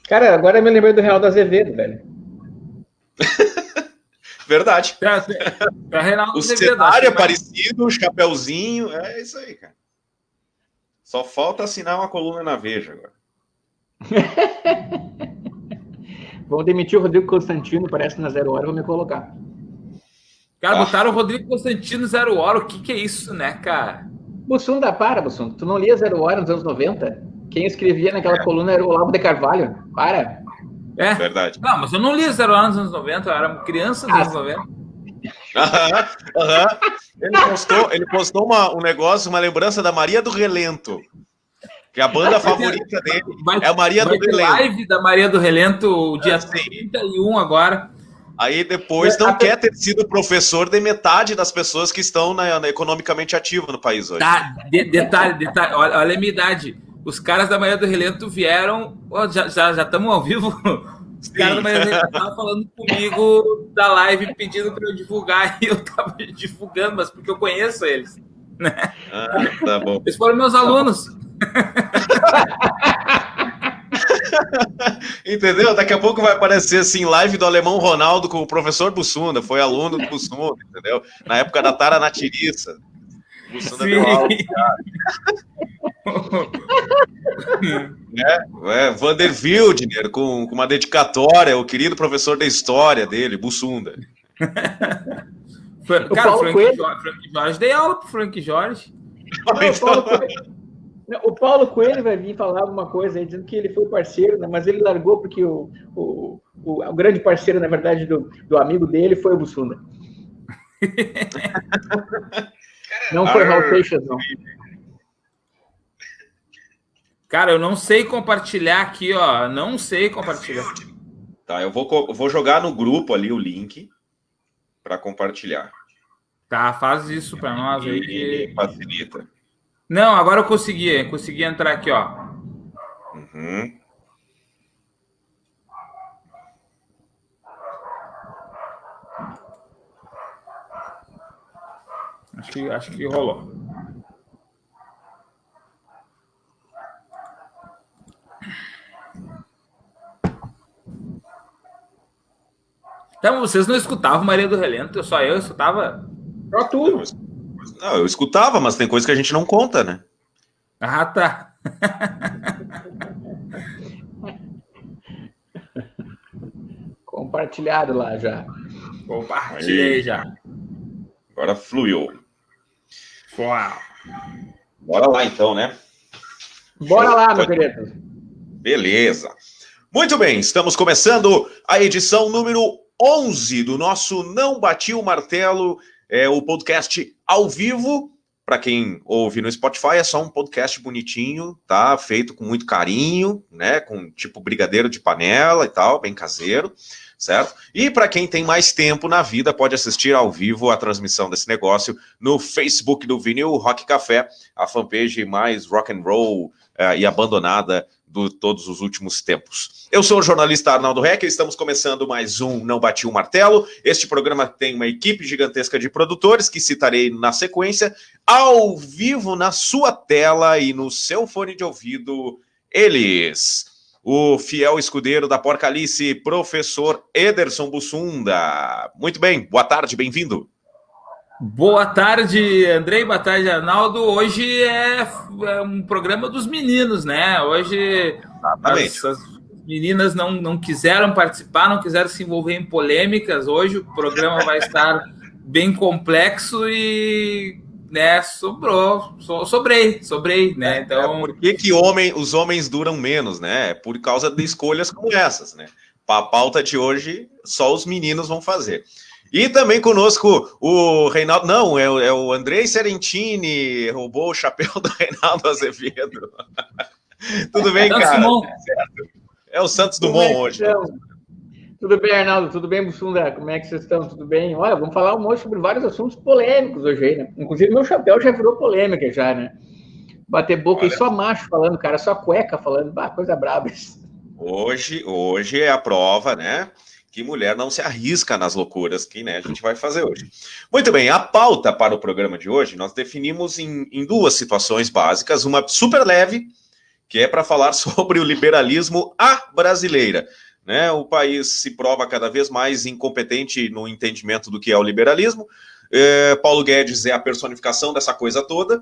Cara, agora eu me lembrei do Reinaldo Azevedo, velho. Verdade. Reinaldo O Azevedo, cenário é parecido, o chapéuzinho, é isso aí, cara. Só falta assinar uma coluna na Veja agora. Vamos demitir o Rodrigo Constantino, parece na Zero Hora, vou me colocar. Cara, botaram o Rodrigo Constantino 0 hora. O que é isso, né, cara? Bussunda, para, Bussunda. Tu não lia Zero Hora nos anos 90? Quem escrevia naquela coluna era o Olavo de Carvalho. Para. É? Verdade. Não, mas eu não li 0 hora nos anos 90, eu era criança nos anos 90. Ele postou um negócio, uma lembrança da Maria do Relento. Que a banda favorita dele é a Maria do Relento. Live da Maria do Relento, dia 31 agora. Aí depois não quer ter sido professor de metade das pessoas que estão economicamente ativas no país hoje. Tá, detalhe, olha a minha idade. Os caras da Maria do Relento vieram. Já estamos ao vivo. Os caras da Maria do Relento estavam falando comigo da live, pedindo para eu divulgar. E eu estava divulgando, mas porque eu conheço eles. Né? Tá bom. Eles foram meus alunos. Entendeu? Daqui a pouco vai aparecer assim, live do Alemão Ronaldo com o professor Bussunda, foi aluno do Bussunda, entendeu? Na época da Tara Natiriça. O Bussunda deu aula. Vander Wildner com uma dedicatória, o querido professor de história dele, Bussunda. Cara, o Frank Jorge, dei aula pro Frank Jorge. O Paulo Coelho vai vir falar alguma coisa aí, dizendo que ele foi parceiro, né? Mas ele largou porque o grande parceiro, na verdade, do amigo dele foi o Bussunda. Não foi Raul Seixas, não. Cara, eu não sei compartilhar aqui, ó. Não sei compartilhar. Tá, eu vou jogar no grupo ali o link para compartilhar. Tá, faz isso para nós aí que facilita. Não, agora eu consegui entrar aqui, ó. Uhum. Acho que rolou. Então, vocês não escutavam Maria do Relento? Só eu escutava? Só tu. Não, eu escutava, mas tem coisa que a gente não conta, né? Ah, tá. Compartilhado lá já. Compartilhei já. Agora fluiu. Uau. Bora lá então, né? Bora lá, meu querido. Beleza. Muito bem, estamos começando a edição número 11 do nosso Não Bati o Martelo, o podcast ao vivo. Para quem ouve no Spotify, é só um podcast bonitinho, tá? Feito com muito carinho, né? Com tipo brigadeiro de panela e tal, bem caseiro, certo? E para quem tem mais tempo na vida, pode assistir ao vivo a transmissão desse negócio no Facebook do Vinil Rock Café, a fanpage mais rock and roll e abandonada de todos os últimos tempos. Eu sou o jornalista Arnaldo Hecker, estamos começando mais um Não Bati o Martelo. Este programa tem uma equipe gigantesca de produtores, que citarei na sequência, ao vivo na sua tela e no seu fone de ouvido, eles, o fiel escudeiro da Porcalice, professor Ederson Bussunda. Muito bem, boa tarde, bem-vindo. Boa tarde, Andrei, boa tarde, Arnaldo. Hoje é um programa dos meninos, né? Hoje as meninas não quiseram participar, não quiseram se envolver em polêmicas. Hoje o programa vai estar bem complexo e, né, sobrei, né? Então, por que os homens duram menos, né? Por causa de escolhas como essas, né? A pauta de hoje, só os meninos vão fazer. E também conosco o Reinaldo... Não, é o Andrei Serentini, roubou o chapéu do Reinaldo Azevedo. Tudo bem, cara? É o Santos Dumont hoje. Tudo bem, Arnaldo? Tudo bem, Bussunda? Como é que vocês estão? Tudo bem? Olha, vamos falar um monte sobre vários assuntos polêmicos hoje aí, né? Inclusive, meu chapéu já virou polêmica já, né? Bater boca e só macho falando, cara, só cueca falando. Bah, coisa braba isso. Hoje é a prova, né? Que mulher não se arrisca nas loucuras que, né, a gente vai fazer hoje. Muito bem, a pauta para o programa de hoje nós definimos em duas situações básicas, uma super leve, que é para falar sobre o liberalismo à brasileira. Né? O país se prova cada vez mais incompetente no entendimento do que é o liberalismo. Paulo Guedes é a personificação dessa coisa toda.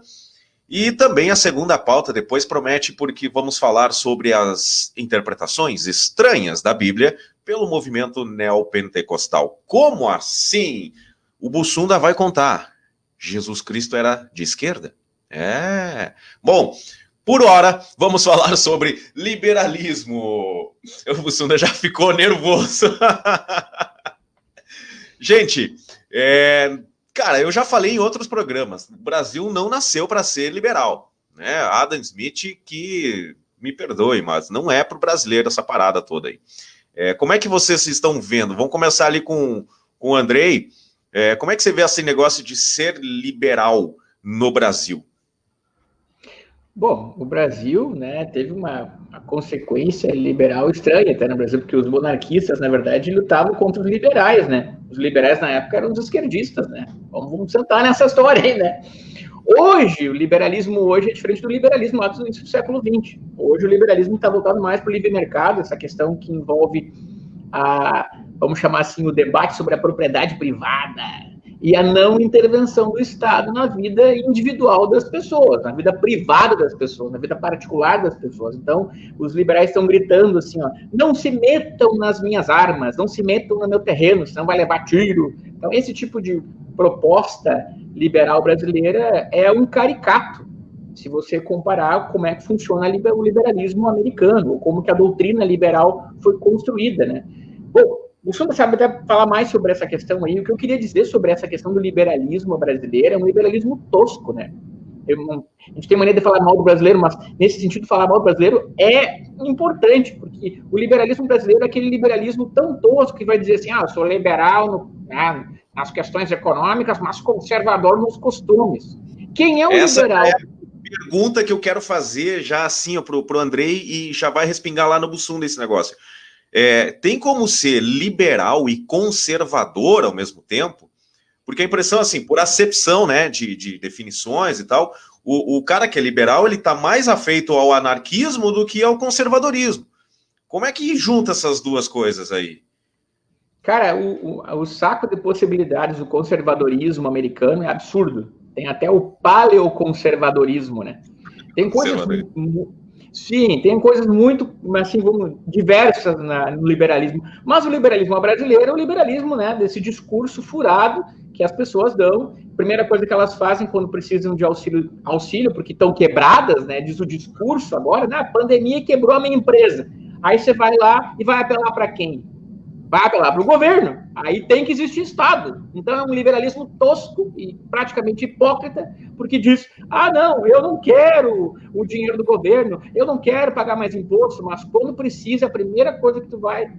E também a segunda pauta depois promete, porque vamos falar sobre as interpretações estranhas da Bíblia pelo movimento neopentecostal. Como assim? O Bussunda vai contar. Jesus Cristo era de esquerda? Bom, por hora, vamos falar sobre liberalismo. O Bussunda já ficou nervoso. Gente, cara, eu já falei em outros programas, o Brasil não nasceu para ser liberal, né? Adam Smith, que me perdoe, mas não é para o brasileiro essa parada toda aí. Como é que vocês estão vendo? Vamos começar ali com o Andrei. Como é que você vê esse negócio de ser liberal no Brasil? Bom, o Brasil, né, teve uma consequência liberal estranha até no Brasil, porque os monarquistas, na verdade, lutavam contra os liberais, né? Os liberais, na época, eram os esquerdistas, né? Vamos sentar nessa história aí, né? Hoje, o liberalismo hoje é diferente do liberalismo lá do início do século XX. Hoje, o liberalismo está voltado mais para o livre mercado, essa questão que envolve vamos chamar assim, o debate sobre a propriedade privada e a não intervenção do Estado na vida individual das pessoas, na vida privada das pessoas, na vida particular das pessoas. Então, os liberais estão gritando assim, ó, não se metam nas minhas armas, não se metam no meu terreno, senão vai levar tiro. Então, esse tipo de proposta liberal brasileira é um caricato, se você comparar como é que funciona o liberalismo americano, ou como que a doutrina liberal foi construída, né? Bom, o senhor sabe até falar mais sobre essa questão aí. O que eu queria dizer sobre essa questão do liberalismo brasileiro é um liberalismo tosco, né? A gente tem maneira de falar mal do brasileiro, mas nesse sentido, falar mal do brasileiro é importante, porque o liberalismo brasileiro é aquele liberalismo tão tosco que vai dizer assim, eu sou liberal nas questões econômicas, mas conservador nos costumes. Quem é o liberal? Essa é a pergunta que eu quero fazer já assim pro Andrei e já vai respingar lá no Bussunda esse negócio. Tem como ser liberal e conservador ao mesmo tempo? Porque a impressão, assim, por acepção, né, de definições e tal, o cara que é liberal, ele está mais afeito ao anarquismo do que ao conservadorismo. Como é que junta essas duas coisas aí? Cara, o saco de possibilidades do conservadorismo americano é absurdo. Tem até o paleoconservadorismo, né? Tem coisas... Sim, tem coisas muito, assim, diversas no liberalismo. Mas o liberalismo brasileiro é o liberalismo, né, desse discurso furado que as pessoas dão. Primeira coisa que elas fazem quando precisam de auxílio porque estão quebradas, né, diz o discurso agora, né, a pandemia quebrou a minha empresa. Aí você vai lá e vai apelar para quem? Vai apelar para o governo. Aí tem que existir Estado. Então é um liberalismo tosco e praticamente hipócrita, porque diz, não, eu não quero o dinheiro do governo, eu não quero pagar mais imposto, mas quando precisa, a primeira coisa que tu vai,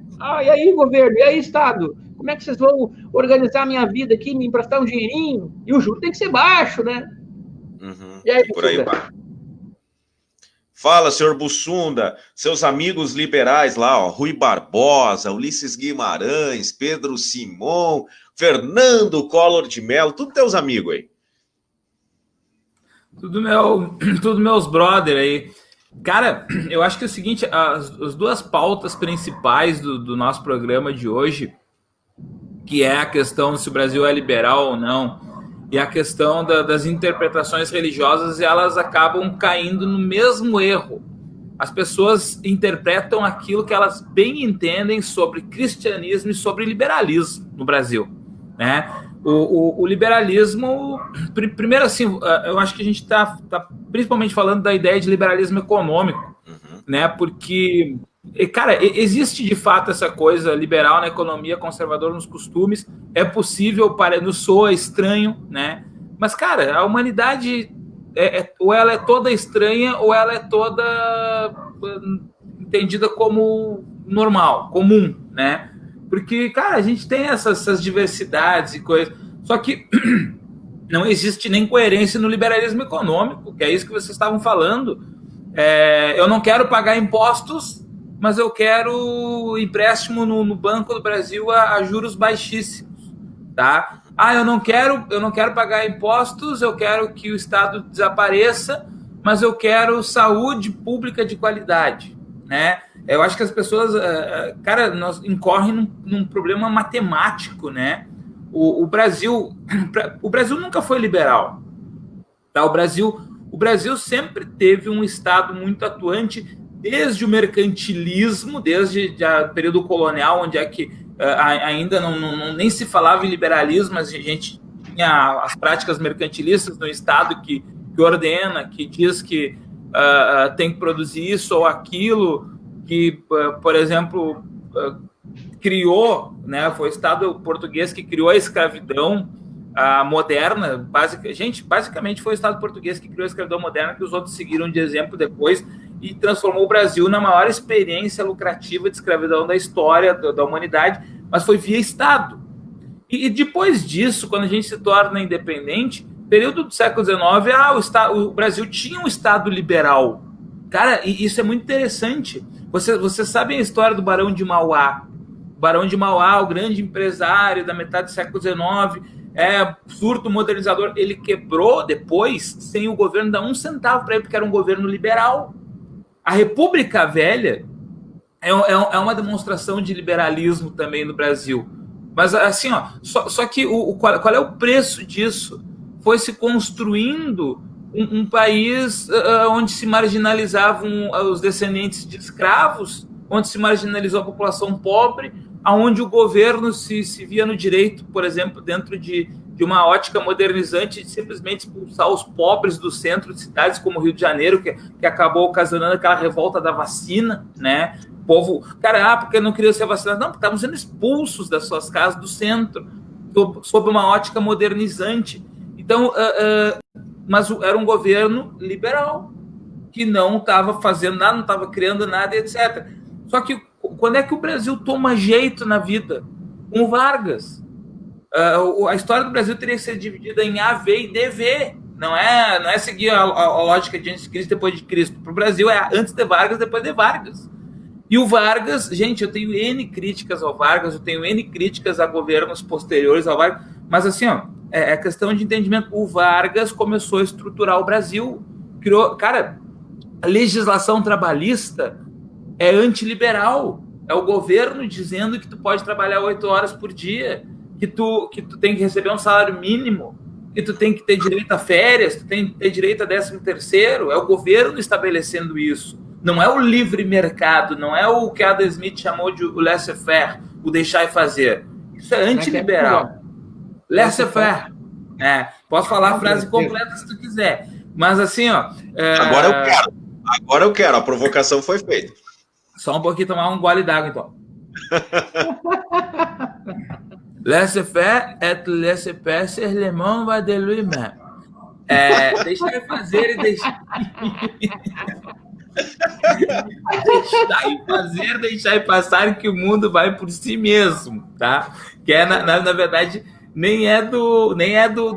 e aí, governo, e aí, Estado? Como é que vocês vão organizar a minha vida aqui, me emprestar um dinheirinho? E o juro tem que ser baixo, né? Uhum. E aí, por aí vai. Fala, senhor Bussunda, seus amigos liberais lá, Rui Barbosa, Ulisses Guimarães, Pedro Simon, Fernando Collor de Mello, tudo teus amigos aí. Tudo meus brother aí. Cara, eu acho que é o seguinte, as duas pautas principais do nosso programa de hoje, que é a questão se o Brasil é liberal ou não, e a questão das interpretações religiosas, elas acabam caindo no mesmo erro. As pessoas interpretam aquilo que elas bem entendem sobre cristianismo e sobre liberalismo no Brasil, né? O liberalismo, primeiro assim, eu acho que a gente está principalmente falando da ideia de liberalismo econômico, né? Porque, cara, existe de fato essa coisa liberal na economia, conservador nos costumes, é possível, nos soa estranho, né? Mas, cara, a humanidade, ou ela é toda estranha, ou ela é toda entendida como normal, comum, né? Porque, cara, a gente tem essas diversidades e coisas, só que não existe nem coerência no liberalismo econômico, que é isso que vocês estavam falando. Eu não quero pagar impostos, mas eu quero empréstimo no Banco do Brasil a juros baixíssimos, tá? Eu não quero pagar impostos, eu quero que o Estado desapareça, mas eu quero saúde pública de qualidade, né? Eu acho que as pessoas, cara, nós incorrem num problema matemático, né? O Brasil nunca foi liberal, tá? O Brasil sempre teve um Estado muito atuante, desde o mercantilismo, desde o período colonial, onde é que ainda nem se falava em liberalismo, mas a gente tinha as práticas mercantilistas no Estado que ordena, que diz que tem que produzir isso ou aquilo, que, por exemplo, criou, né, foi o Estado português que criou a escravidão moderna. Basicamente foi o Estado português que criou a escravidão moderna, que os outros seguiram de exemplo depois, e transformou o Brasil na maior experiência lucrativa de escravidão da história da humanidade, mas foi via Estado. E depois disso, quando a gente se torna independente, período do século XIX, o Brasil tinha um Estado liberal. Cara, e isso é muito interessante. Vocês sabem a história do Barão de Mauá. O Barão de Mauá, o grande empresário da metade do século XIX, surto modernizador. Ele quebrou depois, sem o governo dar um centavo para ele, porque era um governo liberal. A República Velha é uma demonstração de liberalismo também no Brasil. Mas assim, só que qual é o preço disso? Foi se construindo um país onde se marginalizavam os descendentes de escravos, onde se marginalizou a população pobre, onde o governo se via no direito, por exemplo, dentro de uma ótica modernizante, de simplesmente expulsar os pobres do centro de cidades como o Rio de Janeiro, que acabou ocasionando aquela revolta da vacina, né? O povo, cara, porque não queria ser vacinado, não, porque estavam sendo expulsos das suas casas do centro, sob uma ótica modernizante. Então, mas era um governo liberal, que não estava fazendo nada, não estava criando nada, etc. Só que quando é que o Brasil toma jeito na vida? Com Vargas. A história do Brasil teria que ser dividida em A, V e DV. Não é seguir a lógica de antes de Cristo, depois de Cristo. Para o Brasil é antes de Vargas, depois de Vargas. E o Vargas, gente, eu tenho N críticas ao Vargas, eu tenho N críticas a governos posteriores ao Vargas, mas assim, é questão de entendimento. O Vargas começou a estruturar o Brasil, criou, cara, a legislação trabalhista é antiliberal, é o governo dizendo que tu pode trabalhar 8 horas por dia, que tu tem que receber um salário mínimo, que tu tem que ter direito a férias, tu tem que ter direito a 13º, é o governo estabelecendo isso. Não é o livre mercado, não é o que Adam Smith chamou de o laissez-faire, o deixar e fazer. Isso é antiliberal. Laissez-faire. Posso falar a frase completa se tu quiser. Mas assim, Agora eu quero. A provocação foi feita. Só um pouquinho, tomar um gole d'água, então. Laissez-faire et laissez-passer, le monde va de lui-même. Deixar e fazer e deixar... deixar e fazer, deixar e passar, que o mundo vai por si mesmo, tá? Que na verdade, nem é do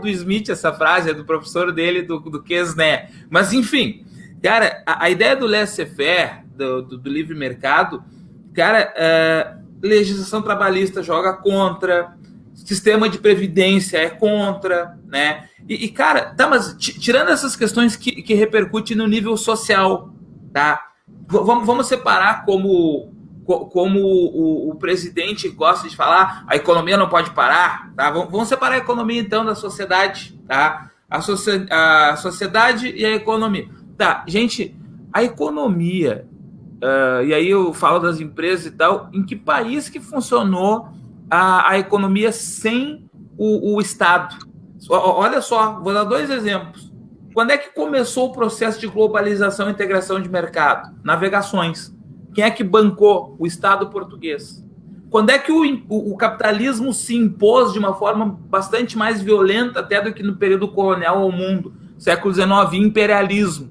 Smith essa frase, é do professor dele, do Quesné. Mas, enfim, cara, a ideia do laissez-faire, do livre mercado, cara, legislação trabalhista joga contra, sistema de previdência é contra, né? E cara, tá, mas tirando essas questões que repercutem no nível social, tá? Vamos separar como o presidente gosta de falar, a economia não pode parar, tá? Vamos separar a economia, então, da sociedade, tá? A sociedade e a economia. Tá, gente, a economia, e aí eu falo das empresas e tal, em que país que funcionou a economia sem o Estado? Olha só, vou dar 2 exemplos. Quando é que começou o processo de globalização e integração de mercado? Navegações. Quem é que bancou? O Estado português. Quando é que o capitalismo se impôs de uma forma bastante mais violenta até do que no período colonial ao mundo? Século XIX, imperialismo.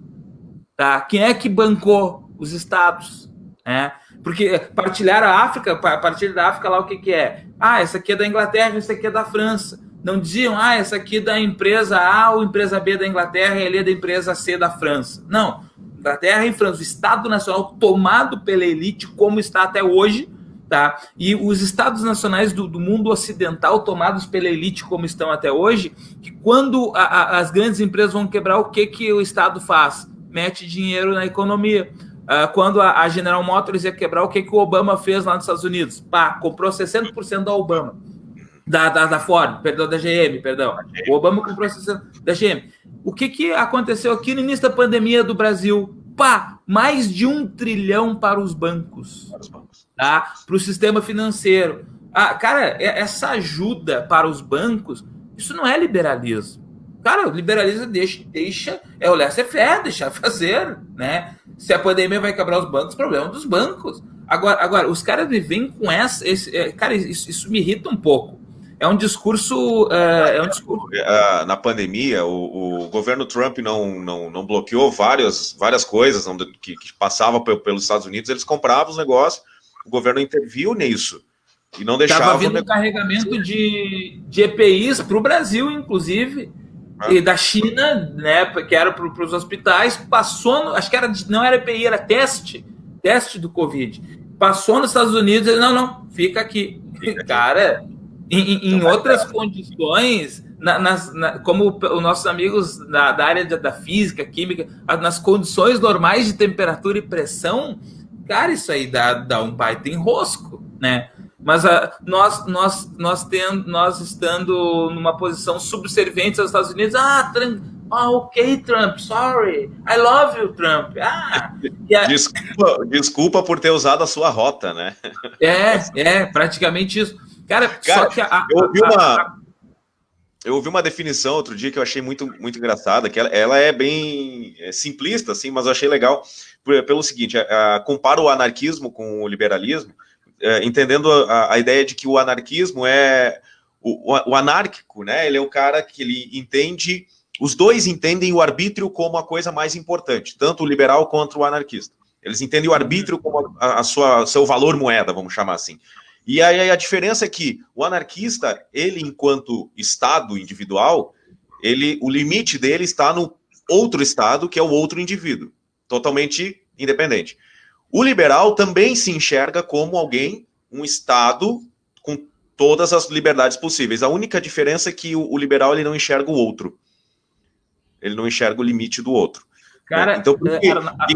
Tá? Quem é que bancou? Os Estados. Porque partilhar a África, a partir da África lá o que é? Essa aqui é da Inglaterra, essa aqui é da França. Não diziam, essa aqui é da empresa A ou empresa B da Inglaterra e ali é da empresa C da França. Não. Inglaterra e França, o Estado Nacional tomado pela elite, como está até hoje, tá? E os Estados Nacionais do mundo ocidental tomados pela elite, como estão até hoje, que quando as grandes empresas vão quebrar, o que o Estado faz? mete dinheiro na economia. Quando a General Motors ia quebrar, o que o Obama fez lá nos Estados Unidos? Comprou 60% da Obama, da Ford, perdão, da GM, perdão. O Obama comprou 60% da GM. O que aconteceu aqui no início da pandemia do Brasil? Mais de 1 trilhão para os bancos, tá? Para o sistema financeiro. Cara, essa ajuda para os bancos, isso não é liberalismo. Cara, o liberalismo deixa o laissez-faire, deixar fazer, né? Se a pandemia vai quebrar os bancos, problema dos bancos. Agora os caras me vêm com cara, isso me irrita um pouco. É um discurso. Na pandemia, o governo Trump não bloqueou várias coisas que passavam pelos Estados Unidos, eles compravam os negócios, o governo interviu nisso e não deixava. Estava vindo um carregamento de EPIs para o Brasil, inclusive, e da China, né, que era para os hospitais, passou, acho que não era EPI, era teste do Covid. Passou nos Estados Unidos, ele, não, fica aqui. Cara. Em outras condições, como os nossos amigos da área da física, química, nas condições normais de temperatura e pressão, cara, isso aí dá um baita enrosco, né? Mas nós estando numa posição subserviente aos Estados Unidos, ok, Trump, sorry, I love you, Trump. Desculpa por ter usado a sua rota, né? Praticamente isso. Cara, só que eu ouvi uma definição outro dia que eu achei muito, muito engraçada, que ela é bem simplista, assim, mas eu achei legal pelo seguinte, compara o anarquismo com o liberalismo, entendendo a ideia de que o anarquismo é o anárquico, né? Ele é o cara que ele entende, os dois entendem o arbítrio como a coisa mais importante, tanto o liberal quanto o anarquista. Eles entendem o arbítrio como seu valor moeda, vamos chamar assim. E aí a diferença é que o anarquista, ele enquanto estado individual, o limite dele está no outro estado, que é o outro indivíduo, totalmente independente. O liberal também se enxerga como um estado com todas as liberdades possíveis. A única diferença é que o liberal ele não enxerga o outro. Ele não enxerga o limite do outro. Cara, então,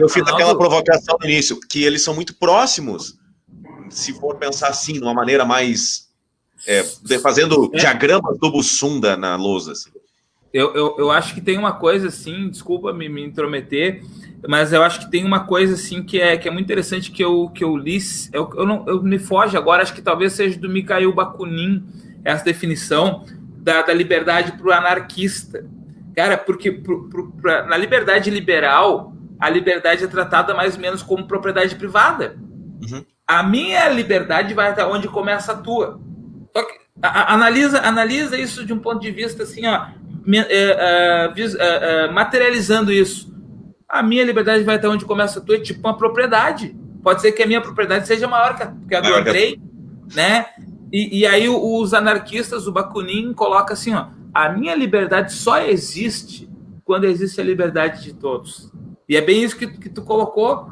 eu fiz aquela provocação no início, que eles são muito próximos, se for pensar assim, de uma maneira mais... fazendo diagramas do Bussunda na lousa. Assim. Eu acho que tem uma coisa, assim, desculpa me intrometer, mas eu acho que tem uma coisa, assim, que é muito interessante que eu li, eu me foge agora, acho que talvez seja do Mikhail Bakunin, essa definição da liberdade para o anarquista. Cara, porque na liberdade liberal, a liberdade é tratada mais ou menos como propriedade privada. Uhum. A minha liberdade vai até onde começa a tua. Só que analisa isso de um ponto de vista assim, materializando isso. A minha liberdade vai até onde começa a tua, é tipo uma propriedade. Pode ser que a minha propriedade seja maior que a do Andrei, né? E aí os anarquistas, o Bakunin, coloca assim, a minha liberdade só existe quando existe a liberdade de todos. E é bem isso que tu colocou.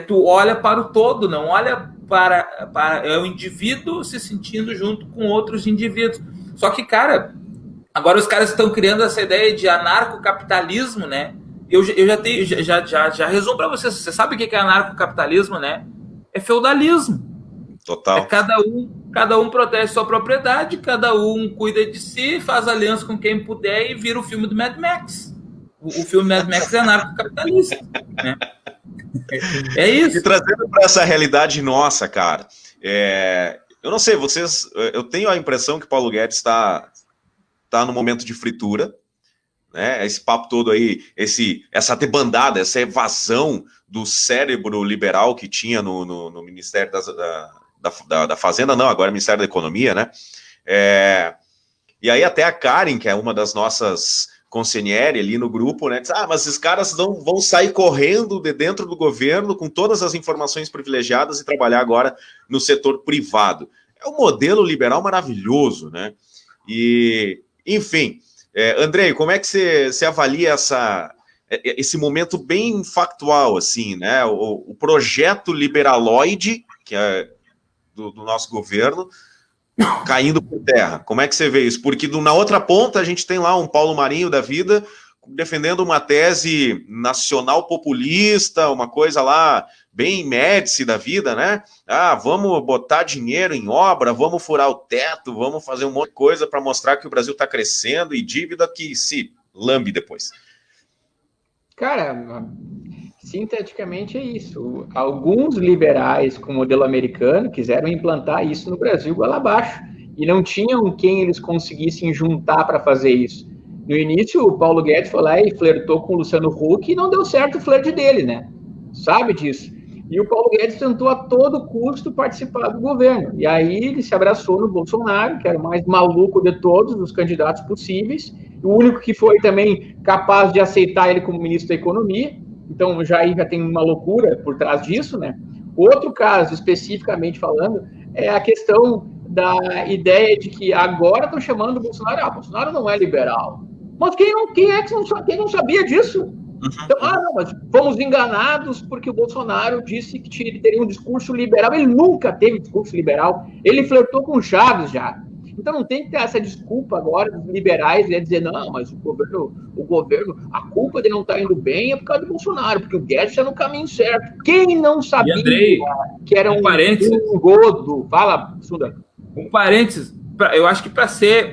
Tu olha para o todo, não olha para o indivíduo se sentindo junto com outros indivíduos. Só que, cara, agora os caras estão criando essa ideia de anarcocapitalismo, né? Eu já resumo para vocês. Você sabe o que é anarcocapitalismo, né? É feudalismo. Total. Cada um protege sua propriedade, cada um cuida de si, faz aliança com quem puder e vira o filme do Mad Max. O filme Mad Max é anarcocapitalista, né? É isso. E trazendo para essa realidade nossa, cara, eu não sei, eu tenho a impressão que Paulo Guedes está no momento de fritura, né? Esse papo todo aí, essa debandada, essa evasão do cérebro liberal que tinha no Ministério da Fazenda, não, agora é Ministério da Economia, né? E aí até a Karen, que é uma das nossas consigliere ali no grupo, né? Diz, mas esses caras vão sair correndo de dentro do governo com todas as informações privilegiadas e trabalhar agora no setor privado. É um modelo liberal maravilhoso, né? E, enfim, Andrei, como é que você avalia esse momento bem factual, assim, né? O projeto liberaloide, que é do nosso governo, caindo por terra. Como é que você vê isso? Porque na outra ponta a gente tem lá um Paulo Marinho da vida defendendo uma tese nacional populista, uma coisa lá bem Médici da vida, né? Vamos botar dinheiro em obra, vamos furar o teto, vamos fazer um monte de coisa para mostrar que o Brasil está crescendo e dívida que se lambe depois. Cara, sinteticamente é isso. Alguns liberais com o modelo americano quiseram implantar isso no Brasil goela abaixo e não tinham quem eles conseguissem juntar para fazer isso. No início, o Paulo Guedes foi lá e flertou com o Luciano Huck e não deu certo o flerte dele, né? Sabe disso. E o Paulo Guedes tentou a todo custo participar do governo. E aí ele se abraçou no Bolsonaro, que era o mais maluco de todos os candidatos possíveis, o único que foi também capaz de aceitar ele como ministro da Economia. Então já tem uma loucura por trás disso, né? Outro caso, especificamente falando, é a questão da ideia de que agora estão chamando o Bolsonaro, Bolsonaro não é liberal. Mas quem não sabia disso? Então, não, mas fomos enganados porque o Bolsonaro disse que ele teria um discurso liberal. Ele nunca teve discurso liberal. Ele flertou com o Chaves já. Então não tem que ter essa desculpa agora dos liberais, né, dizer, não, mas o governo, a culpa de não estar indo bem é por causa do Bolsonaro, porque o Guedes está no caminho certo. Quem não sabia Andrei, que era um godo? Fala, Suda. Um parênteses. Eu acho que para ser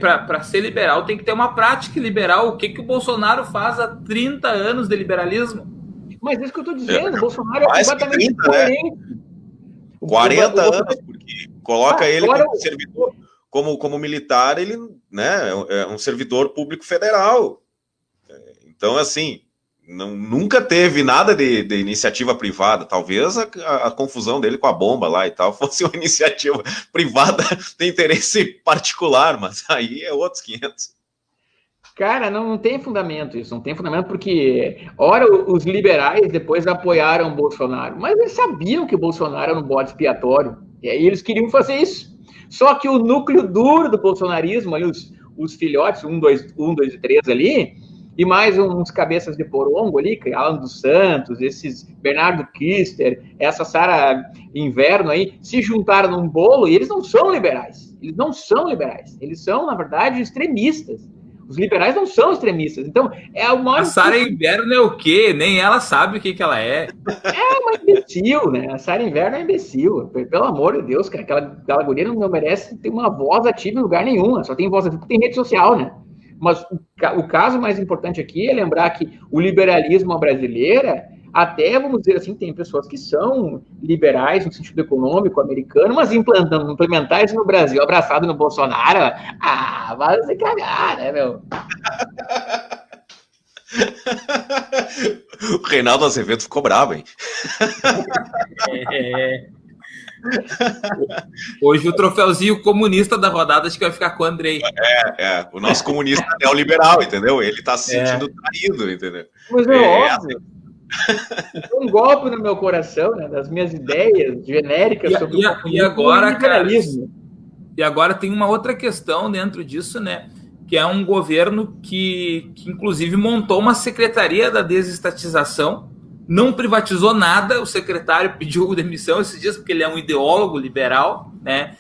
liberal tem que ter uma prática liberal. O que o Bolsonaro faz há 30 anos de liberalismo? Mas isso que eu estou dizendo, o Bolsonaro é completamente 30, né? 40 anos, porque coloca ele como servidor, como militar, ele, né, é um servidor público federal. Então, assim, nunca teve nada de iniciativa privada. Talvez a confusão dele com a bomba lá e tal fosse uma iniciativa privada de interesse particular, mas aí é outros 500. Cara, não tem fundamento isso, não tem fundamento porque, ora, os liberais depois apoiaram o Bolsonaro, mas eles sabiam que o Bolsonaro era um bode expiatório, e aí eles queriam fazer isso. Só que o núcleo duro do bolsonarismo, ali, os filhotes, 1, 2 e 3 ali, e mais uns cabeças de porongo ali, Alan dos Santos, esses Bernardo Kister, essa Sara Inverno aí, se juntaram num bolo e eles não são liberais. Eles não são liberais. Eles são, na verdade, extremistas. Os liberais não são extremistas. Então, é o maior... A Sara Inverno é o quê? Nem ela sabe o que ela é. É uma imbecil, né? A Sara Inverno é imbecil. Pelo amor de Deus, cara. Aquela guria não merece ter uma voz ativa em lugar nenhum. Só tem voz ativa porque tem rede social, né? Mas o caso mais importante aqui é lembrar que o liberalismo brasileiro, até, vamos dizer assim, tem pessoas que são liberais no sentido econômico americano, mas implementar isso no Brasil, abraçado no Bolsonaro, vai você cagar, né, meu? O Reinaldo Azevedo ficou bravo, hein? Hoje o troféuzinho comunista da rodada acho que vai ficar com o Andrei. O nosso comunista neoliberal, entendeu? Ele tá se sentindo traído, entendeu? Mas é óbvio. Um golpe no meu coração, né, das minhas ideias genéricas sobre o liberalismo. E agora tem uma outra questão dentro disso, né? Que é um governo que inclusive montou uma secretaria da desestatização, não privatizou nada, o secretário pediu demissão esses dias porque ele é um ideólogo liberal, né?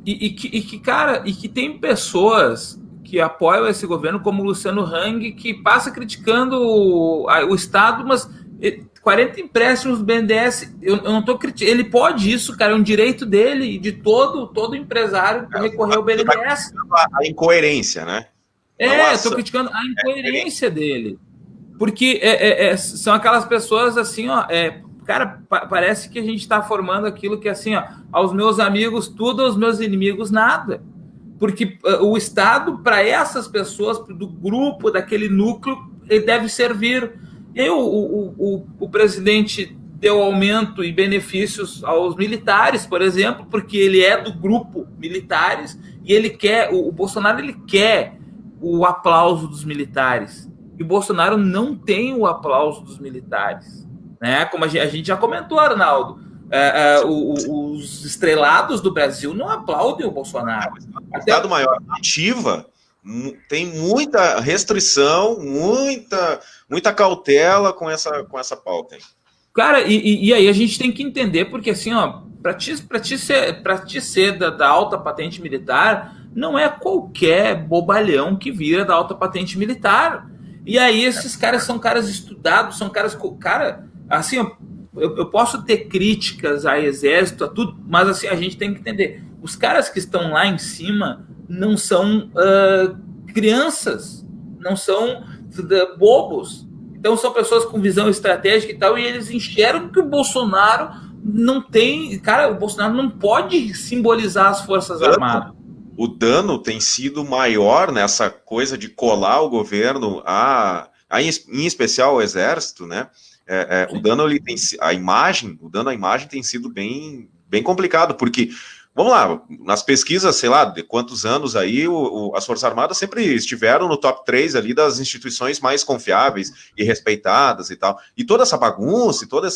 E que tem pessoas que apoiam esse governo, como o Luciano Hang, que passa criticando o Estado, mas 40 empréstimos do BNDES, eu não estou criticando, ele pode isso, cara, é um direito dele e de todo empresário recorrer ao BNDES. A incoerência, né? Estou criticando a incoerência dele, porque são aquelas pessoas assim, cara, parece que a gente está formando aquilo que assim, aos meus amigos tudo, aos meus inimigos nada. Porque o Estado, para essas pessoas, do grupo, daquele núcleo, ele deve servir. E aí o presidente deu aumento e benefícios aos militares, por exemplo, porque ele é do grupo militares e ele quer, o Bolsonaro ele quer o aplauso dos militares. E o Bolsonaro não tem o aplauso dos militares, né? Como a gente já comentou, Arnaldo. Os estrelados do Brasil não aplaudem o Bolsonaro. O Estado Maior ativa tem muita restrição, muita cautela com essa pauta. Hein? Cara, e aí a gente tem que entender, porque assim, para ti ser da alta patente militar, não é qualquer bobalhão que vira da alta patente militar. E aí esses caras são caras estudados, são caras... Cara, assim, eu posso ter críticas a exército, a tudo, mas assim, a gente tem que entender. Os caras que estão lá em cima não são crianças, não são bobos. Então são pessoas com visão estratégica e tal, e eles enxergam que o Bolsonaro não tem... Cara, o Bolsonaro não pode simbolizar as Forças Armadas. O dano tem sido maior nessa coisa de colar o governo, em especial o Exército, né? O dano ele tem, o dano à imagem tem sido bem complicado, porque, vamos lá, nas pesquisas, sei lá, de quantos anos aí, as Forças Armadas sempre estiveram no top 3 ali das instituições mais confiáveis e respeitadas e tal. E toda essa bagunça, e toda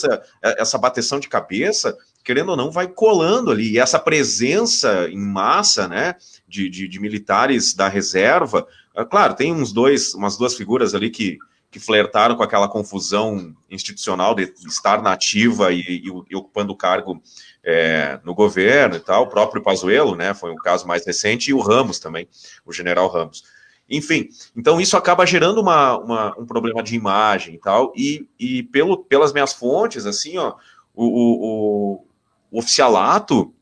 essa bateção de cabeça, querendo ou não, vai colando ali. E essa presença em massa, né, de militares da reserva, claro, tem umas duas figuras ali que flertaram com aquela confusão institucional de estar na ativa e ocupando o cargo no governo e tal, o próprio Pazuello, né, foi um caso mais recente, e o Ramos também, o general Ramos. Enfim, então isso acaba gerando um problema de imagem e tal, e pelas minhas fontes, assim, ó, o oficialato,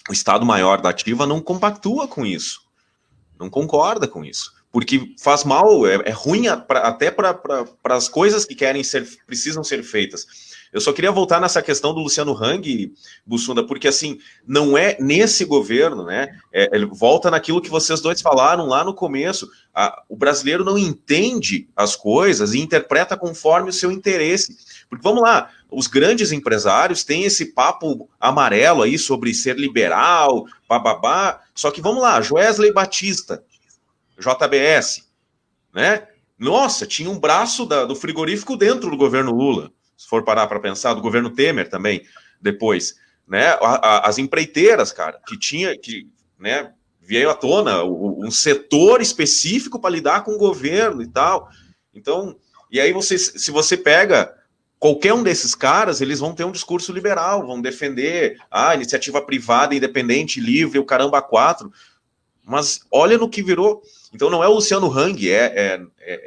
o Estado-Maior da ativa não compactua com isso, não concorda com isso, porque faz mal, é ruim até para as coisas que precisam ser feitas. Eu só queria voltar nessa questão do Luciano Hang, Bussunda, porque assim, não é nesse governo, né? Ele volta naquilo que vocês dois falaram lá no começo. O brasileiro não entende as coisas e interpreta conforme o seu interesse. Porque vamos lá, os grandes empresários têm esse papo amarelo aí sobre ser liberal, bababá. Só que vamos lá, Joesley Batista, JBS, né? Nossa, tinha um braço do frigorífico dentro do governo Lula, se for parar para pensar, do governo Temer também, depois, né? As empreiteiras, cara, né, veio à tona um setor específico para lidar com o governo e tal. Então, e aí se você pega qualquer um desses caras, eles vão ter um discurso liberal, vão defender a iniciativa privada, independente, livre, o caramba 4. Mas olha no que virou. Então não é o Luciano Hang, é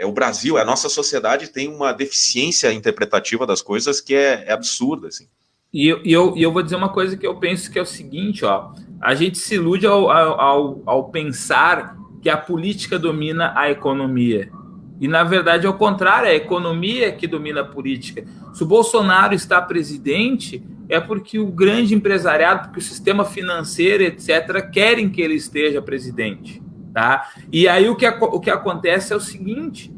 o Brasil, a nossa sociedade tem uma deficiência interpretativa das coisas que é absurda, assim. E eu vou dizer uma coisa que eu penso que é o seguinte, ó, a gente se ilude ao pensar que a política domina a economia. E, na verdade, ao contrário, é a economia que domina a política. Se o Bolsonaro está presidente, é porque o grande empresariado, porque o sistema financeiro, etc., querem que ele esteja presidente. Tá? E aí o que acontece é o seguinte,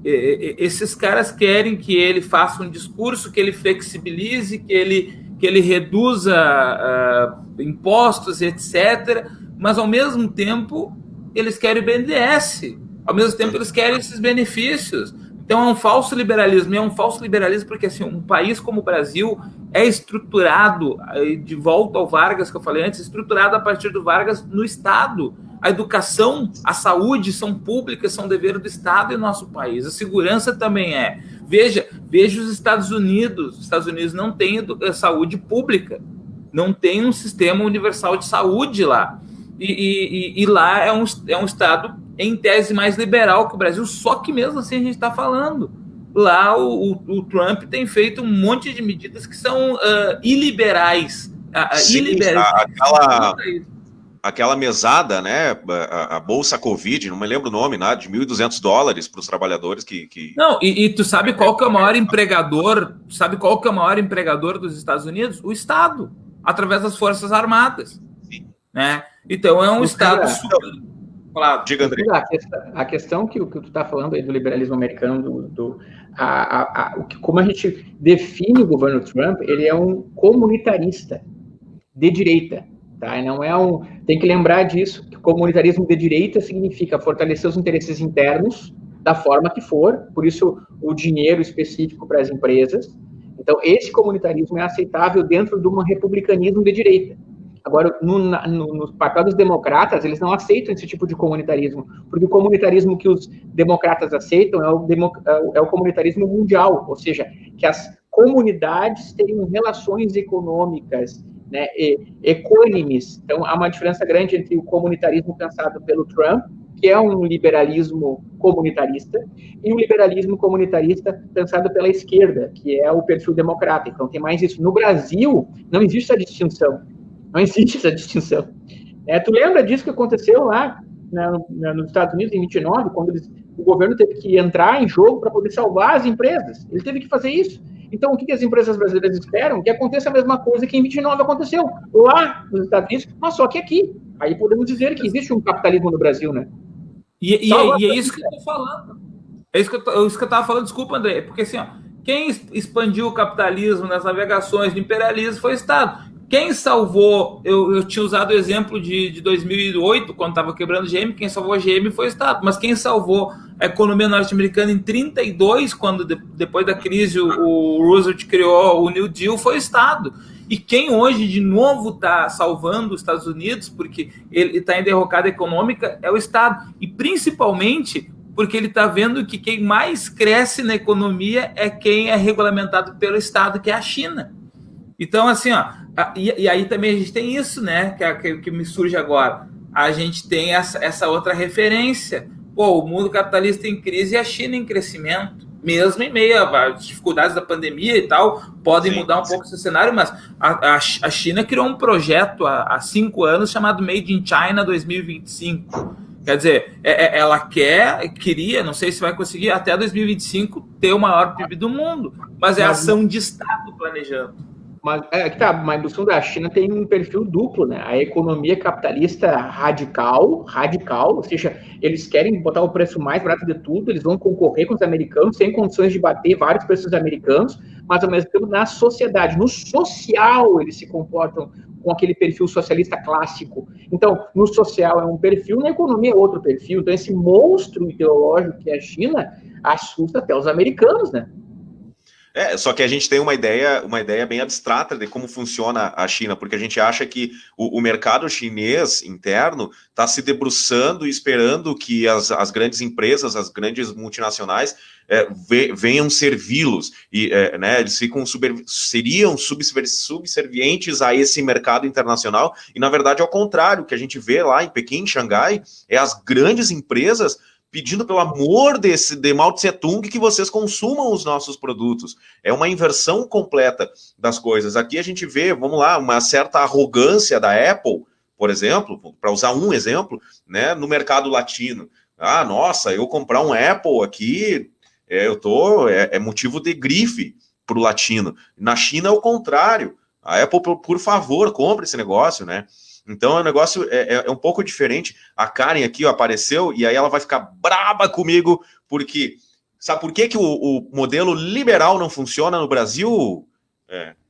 esses caras querem que ele faça um discurso, que ele flexibilize, que ele reduza impostos, etc., mas, ao mesmo tempo, eles querem o BNDES. Ao mesmo tempo, eles querem esses benefícios. Então, é um falso liberalismo. E é um falso liberalismo porque, assim, um país como o Brasil é estruturado, de volta ao Vargas, que eu falei antes, estruturado a partir do Vargas no Estado. A educação, a saúde são públicas, são dever do Estado em nosso país. A segurança também é. Veja os Estados Unidos. Os Estados Unidos não têm saúde pública. Não tem um sistema universal de saúde lá. E lá é um Estado, em tese, mais liberal que o Brasil, só que mesmo assim a gente está falando. Lá o Trump tem feito um monte de medidas que são iliberais. Aquela mesada, né, a Bolsa Covid, não me lembro o nome, nada, de $1.200 para os trabalhadores que... Não, e tu sabe qual que é o maior empregador? Sabe qual que é o maior empregador dos Estados Unidos? O Estado, através das Forças Armadas. Sim. Né? Então é um Estado super... Claro. Diga, André. A questão que tu está falando aí do liberalismo americano, como a gente define o governo Trump, ele é um comunitarista de direita. Tá? Não é tem que lembrar disso, que o comunitarismo de direita significa fortalecer os interesses internos da forma que for, por isso o dinheiro específico para as empresas. Então, esse comunitarismo é aceitável dentro de um republicanismo de direita. Agora, no papel dos democratas, eles não aceitam esse tipo de comunitarismo, porque o comunitarismo que os democratas aceitam é o comunitarismo mundial, ou seja, que as comunidades tenham relações econômicas né, equânimes. Então, há uma diferença grande entre o comunitarismo pensado pelo Trump, que é um liberalismo comunitarista, e o liberalismo comunitarista pensado pela esquerda, que é o perfil democrata. Então, tem mais isso. No Brasil, não existe essa distinção. Não existe essa distinção. Tu lembra disso que aconteceu lá nos Estados Unidos, em 29, quando o governo teve que entrar em jogo para poder salvar as empresas? Ele teve que fazer isso. Então, o que as empresas brasileiras esperam? Que aconteça a mesma coisa que em 29 aconteceu, lá nos Estados Unidos, mas só que aqui. Aí podemos dizer que existe um capitalismo no Brasil, né? E é isso que eu estou falando. É isso que eu estava falando, desculpa, André, porque assim, ó, quem expandiu o capitalismo nas navegações do imperialismo foi o Estado. Quem salvou, eu tinha usado o exemplo de 2008, quando estava quebrando o GM, quem salvou a GM foi o Estado, mas quem salvou a economia norte-americana em 32, quando depois da crise o Roosevelt criou o New Deal, foi o Estado. E quem hoje, de novo, está salvando os Estados Unidos, porque ele está em derrocada econômica, é o Estado. E principalmente porque ele está vendo que quem mais cresce na economia é quem é regulamentado pelo Estado, que é a China. Então, assim, ó, e aí também a gente tem isso, né, que me surge agora. A gente tem essa outra referência. Pô, o mundo capitalista em crise e a China em crescimento. Mesmo em meio às dificuldades da pandemia e tal, podem mudar um pouco esse cenário, mas a China criou um projeto há 5 anos chamado Made in China 2025. Quer dizer, ela queria, não sei se vai conseguir, até 2025 ter o maior PIB do mundo, mas é ação de Estado planejando. Mas a China tem um perfil duplo, né? A economia capitalista radical, ou seja, eles querem botar o preço mais barato de tudo, eles vão concorrer com os americanos, sem condições de bater vários preços americanos, mas ao mesmo tempo na sociedade, no social eles se comportam com aquele perfil socialista clássico. Então, no social é um perfil, na economia é outro perfil. Então, esse monstro ideológico que é a China assusta até os americanos, né? Só que a gente tem uma ideia bem abstrata de como funciona a China, porque a gente acha que o mercado chinês interno está se debruçando e esperando que as grandes empresas, as grandes multinacionais venham servi-los, e né, eles seriam subservientes a esse mercado internacional, e na verdade é o contrário, que a gente vê lá em Pequim, em Xangai, é as grandes empresas pedindo pelo amor de Mao Tse Tung que vocês consumam os nossos produtos. É uma inversão completa das coisas. Aqui a gente vê, vamos lá, uma certa arrogância da Apple, por exemplo, para usar um exemplo, né, no mercado latino. Ah, nossa, eu comprar um Apple aqui, é motivo de grife para o latino. Na China é o contrário. A Apple, por favor, compre esse negócio, né? Então, o negócio é um pouco diferente. A Karen aqui apareceu e aí ela vai ficar braba comigo, porque... Sabe por que o modelo liberal não funciona no Brasil?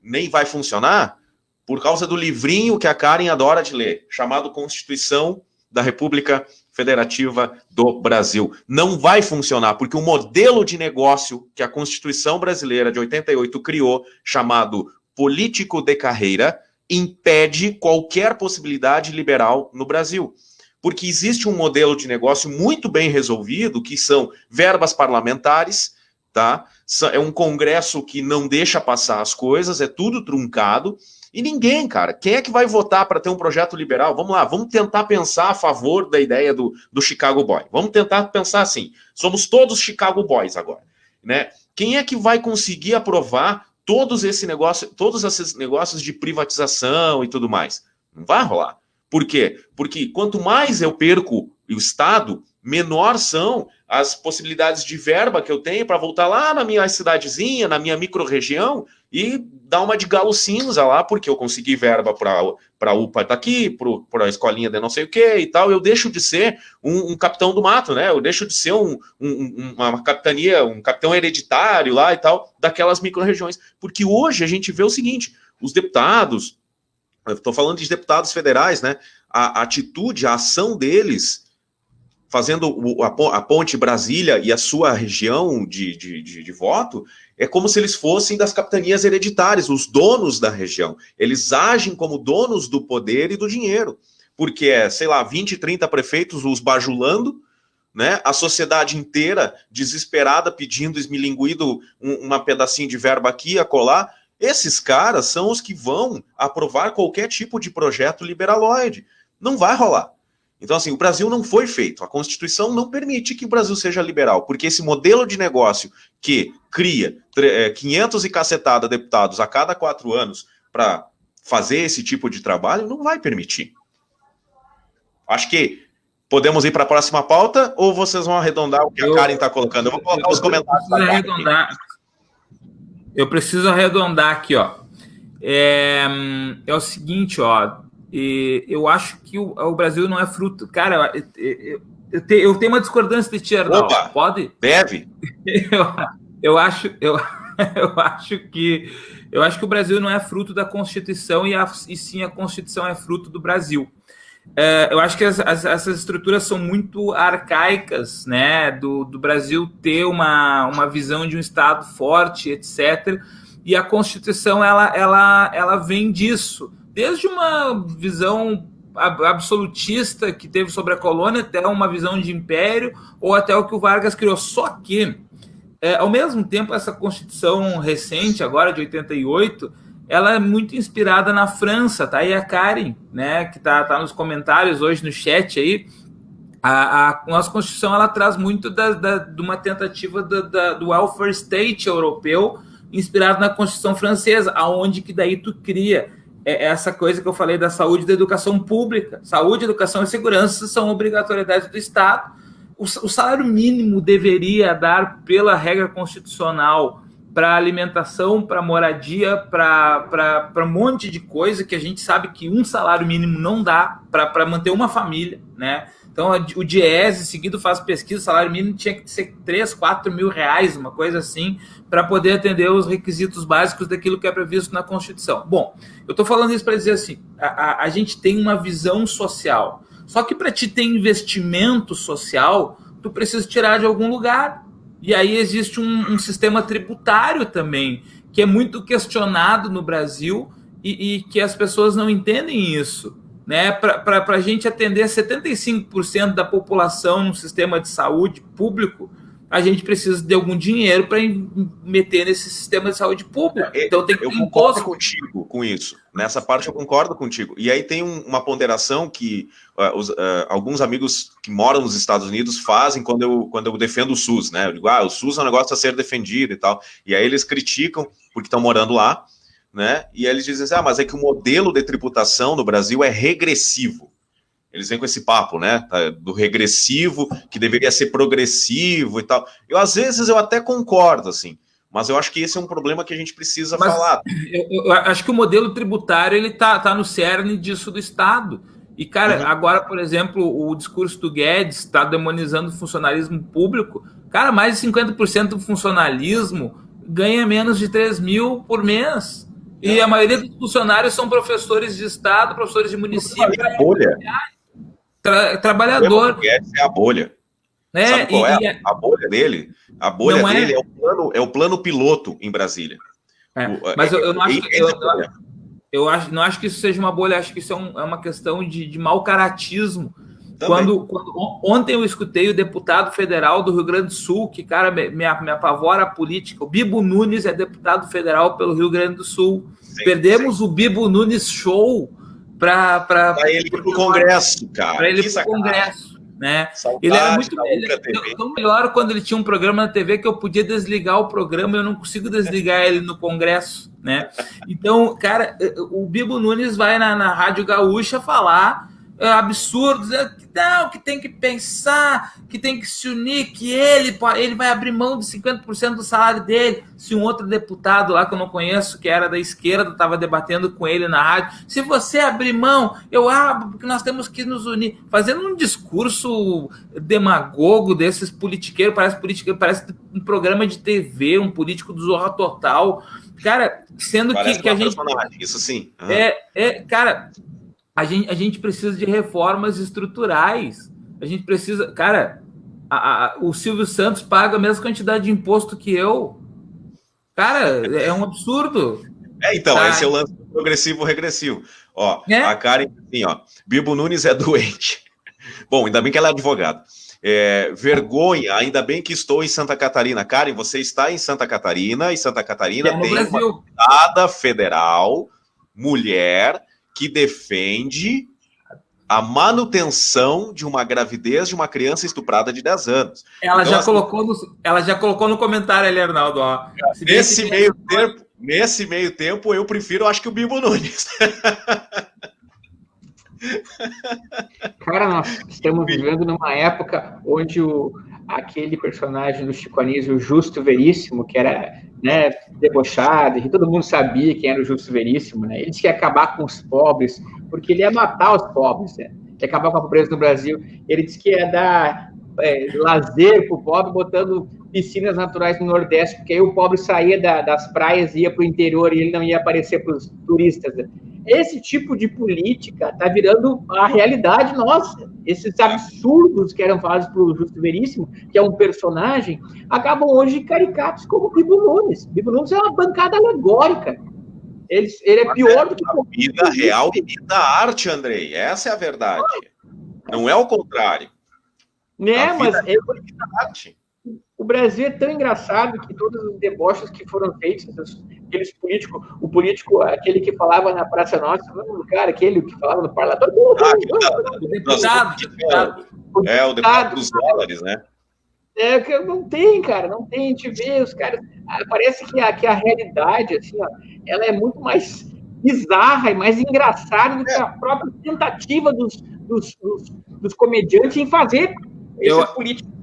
Nem vai funcionar? Por causa do livrinho que a Karen adora de ler, chamado Constituição da República Federativa do Brasil. Não vai funcionar, porque o modelo de negócio que a Constituição Brasileira de 88 criou, chamado político de carreira, impede qualquer possibilidade liberal no Brasil. Porque existe um modelo de negócio muito bem resolvido, que são verbas parlamentares, tá? É um congresso que não deixa passar as coisas, é tudo truncado, e ninguém, cara, quem é que vai votar para ter um projeto liberal? Vamos lá, vamos tentar pensar a favor da ideia do Chicago Boy. Vamos tentar pensar assim, somos todos Chicago Boys agora, né? Quem é que vai conseguir aprovar todos esses negócios de privatização e tudo mais? Não vai rolar. Por quê? Porque quanto mais eu perco o Estado, menor são as possibilidades de verba que eu tenho para voltar lá na minha cidadezinha, na minha micro-região e dar uma de galo cinza lá, porque eu consegui verba para a UPA daqui, para a escolinha de não sei o que e tal. Eu deixo de ser um capitão do mato, né? Eu deixo de ser uma capitania, um capitão hereditário lá e tal, daquelas micro-regiões. Porque hoje a gente vê o seguinte, os deputados, eu estou falando de deputados federais, né? A atitude, a ação deles, fazendo a ponte Brasília e a sua região de voto, é como se eles fossem das capitanias hereditárias, os donos da região. Eles agem como donos do poder e do dinheiro, porque sei lá, 20, 30 prefeitos os bajulando, né? A sociedade inteira desesperada, pedindo, esmilinguido, uma pedacinho de verba aqui, acolá. Esses caras são os que vão aprovar qualquer tipo de projeto liberaloide. Não vai rolar. Então, assim, o Brasil não foi feito. A Constituição não permite que o Brasil seja liberal, porque esse modelo de negócio que cria 500 e cacetada deputados a cada 4 anos para fazer esse tipo de trabalho não vai permitir. Acho que podemos ir para a próxima pauta ou vocês vão arredondar o que a Karen está colocando? Eu vou colocar os comentários. Eu preciso arredondar aqui, ó. É o seguinte, ó. Eu acho que o Brasil não é fruto. Cara, eu tenho uma discordância de ti, Arnaldo. Opa, pode? Deve. Eu acho que o Brasil não é fruto da Constituição e sim a Constituição é fruto do Brasil. Eu acho que essas estruturas são muito arcaicas, né? Do Brasil ter uma visão de um Estado forte, etc. E a Constituição ela vem disso, desde uma visão absolutista que teve sobre a colônia até uma visão de império ou até o que o Vargas criou. Só que, ao mesmo tempo, essa Constituição recente, agora de 88, ela é muito inspirada na França, tá aí a Karen, né, que tá nos comentários hoje no chat aí. A nossa Constituição ela traz muito de uma tentativa do welfare state europeu, inspirado na Constituição francesa, aonde que daí tu cria essa coisa que eu falei da saúde e da educação pública. Saúde, educação e segurança são obrigatoriedades do Estado. O salário mínimo deveria dar, pela regra constitucional, para alimentação, para moradia, para um monte de coisa que a gente sabe que um salário mínimo não dá para manter uma família, né? Então, o Diese, seguido, faz pesquisa, o salário mínimo tinha que ser 3, 4 mil reais, uma coisa assim, para poder atender os requisitos básicos daquilo que é previsto na Constituição. Bom, eu estou falando isso para dizer assim, a gente tem uma visão social, só que para te ter investimento social, tu precisa tirar de algum lugar. E aí existe um sistema tributário também, que é muito questionado no Brasil e que as pessoas não entendem isso. Né? Para a gente atender 75% da população no sistema de saúde público, a gente precisa de algum dinheiro para meter nesse sistema de saúde público. Então tem que ter imposto. Eu concordo contigo com isso. Nessa parte eu concordo contigo. E aí tem uma ponderação que alguns amigos que moram nos Estados Unidos fazem quando eu defendo o SUS, né? Eu digo, o SUS é um negócio a ser defendido e tal. E aí eles criticam porque estão morando lá, né? E aí eles dizem assim, mas é que o modelo de tributação no Brasil é regressivo. Eles vêm com esse papo, né, do regressivo, que deveria ser progressivo e tal. Às vezes eu até concordo, assim, mas eu acho que esse é um problema que a gente precisa falar. Eu acho que o modelo tributário, ele tá no cerne disso do Estado. E, cara, agora, por exemplo, o discurso do Guedes está demonizando o funcionalismo público. Cara, mais de 50% do funcionalismo ganha menos de 3 mil por mês. E a maioria dos funcionários são professores de Estado, professores de município. É bolha. Trabalhador. É a bolha. Sabe qual é? A bolha dele? A bolha dele é o plano piloto em Brasília. Mas eu não acho que não acho que isso seja uma bolha, acho que isso é uma questão de mau caratismo. Quando ontem eu escutei o deputado federal do Rio Grande do Sul, que, cara, me apavora a política. O Bibo Nunes é deputado federal pelo Rio Grande do Sul. Perdemos o Bibo Nunes Show para ele ir para o Congresso, cara. Para ele ir para o Congresso, né? Ele era muito tão melhor quando ele tinha um programa na TV que eu podia desligar o programa e eu não consigo desligar ele no Congresso, né? Então, cara, o Bibo Nunes vai na Rádio Gaúcha falar absurdos, que tem que pensar, que tem que se unir, que ele vai abrir mão de 50% do salário dele. Se um outro deputado lá que eu não conheço, que era da esquerda, estava debatendo com ele na rádio, se você abrir mão, eu abro, porque nós temos que nos unir, fazendo um discurso demagogo desses politiqueiros, parece um programa de TV, um político do Zorra Total, cara, sendo que a gente... Isso sim. Cara... A gente precisa de reformas estruturais. A gente precisa... Cara, o Silvio Santos paga a mesma quantidade de imposto que eu. Cara, é um absurdo. Então, esse é o lance progressivo-regressivo. A Karen, assim, Bibo Nunes é doente. Bom, ainda bem que ela é advogada. vergonha, ainda bem que estou em Santa Catarina. Karen, você está em Santa Catarina, e Santa Catarina tem uma deputada federal, mulher, que defende a manutenção de uma gravidez de uma criança estuprada de 10 anos. Ela, então, ela já colocou no comentário ali, Arnaldo. Ó, nesse meio tempo, eu prefiro, acho que o Bibo Nunes. Cara, nós estamos vivendo numa época onde aquele personagem do Chico Anísio, o Justo Veríssimo, que era, né, debochado, e todo mundo sabia quem era o Justo Veríssimo, né? Ele disse que ia acabar com os pobres, porque ele ia matar os pobres, né? Que ia acabar com a pobreza no Brasil. Ele disse que ia dar lazer para o pobre, botando piscinas naturais no Nordeste, porque aí o pobre saía das praias e ia para o interior e ele não ia aparecer para os turistas, né? Esse tipo de política está virando a realidade nossa. Esses absurdos que eram falados pelo Justo Veríssimo, que é um personagem, acabam hoje caricatos como o Bibo Nunes. Bibo Nunes é uma bancada alegórica. Ele é pior do que... A vida real e vida arte, Andrei. Essa é a verdade. Não é o contrário. Né, mas arte. O Brasil é tão engraçado que todos os deboches que foram feitos, aqueles políticos, o político, aquele que falava na Praça Nossa, o cara, aquele que falava no parlamento, o deputado. O deputado dos dólares, né? Não tem, cara, não tem. A gente vê os caras. Parece que a realidade, assim, ó, ela é muito mais bizarra e mais engraçada do que a própria tentativa dos comediantes em fazer esses políticos.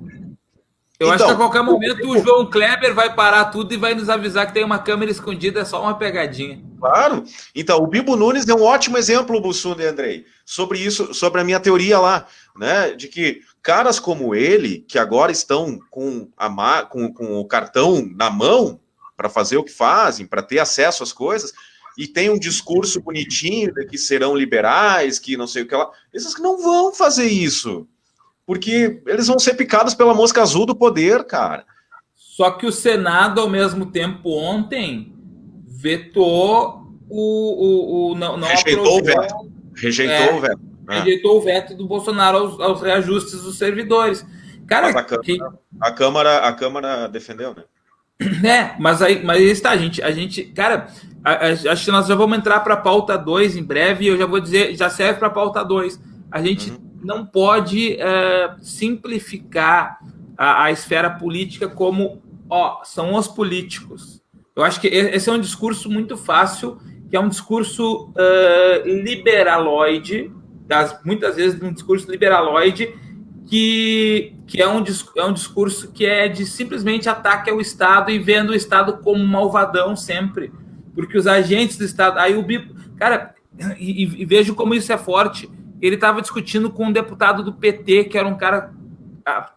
Eu acho que a qualquer momento o João Kleber vai parar tudo e vai nos avisar que tem uma câmera escondida, é só uma pegadinha. Claro. Então, o Bibo Nunes é um ótimo exemplo, Bussunda e Andrei, sobre isso, sobre a minha teoria lá, né? De que caras como ele, que agora estão com o cartão na mão para fazer o que fazem, para ter acesso às coisas, e tem um discurso bonitinho de que serão liberais, que não sei o que lá, esses que não vão fazer isso. Porque eles vão ser picados pela mosca azul do poder, cara. Só que o Senado, ao mesmo tempo, ontem, vetou rejeitou o veto. Rejeitou o veto do Bolsonaro aos reajustes dos servidores. Cara, a Câmara defendeu, né? Mas aí está, a gente, cara, acho que nós já vamos entrar para a pauta 2 em breve, e eu já vou dizer, já serve para a pauta 2. A gente não pode simplificar a esfera política como, são os políticos. Eu acho que esse é um discurso muito fácil, que é um discurso liberaloide, muitas vezes um discurso liberaloide, que é um discurso que é de simplesmente ataque ao Estado e vendo o Estado como malvadão sempre. Porque os agentes do Estado... Aí o Bibo... Cara, e vejo como isso é forte. Ele estava discutindo com um deputado do PT, que era um cara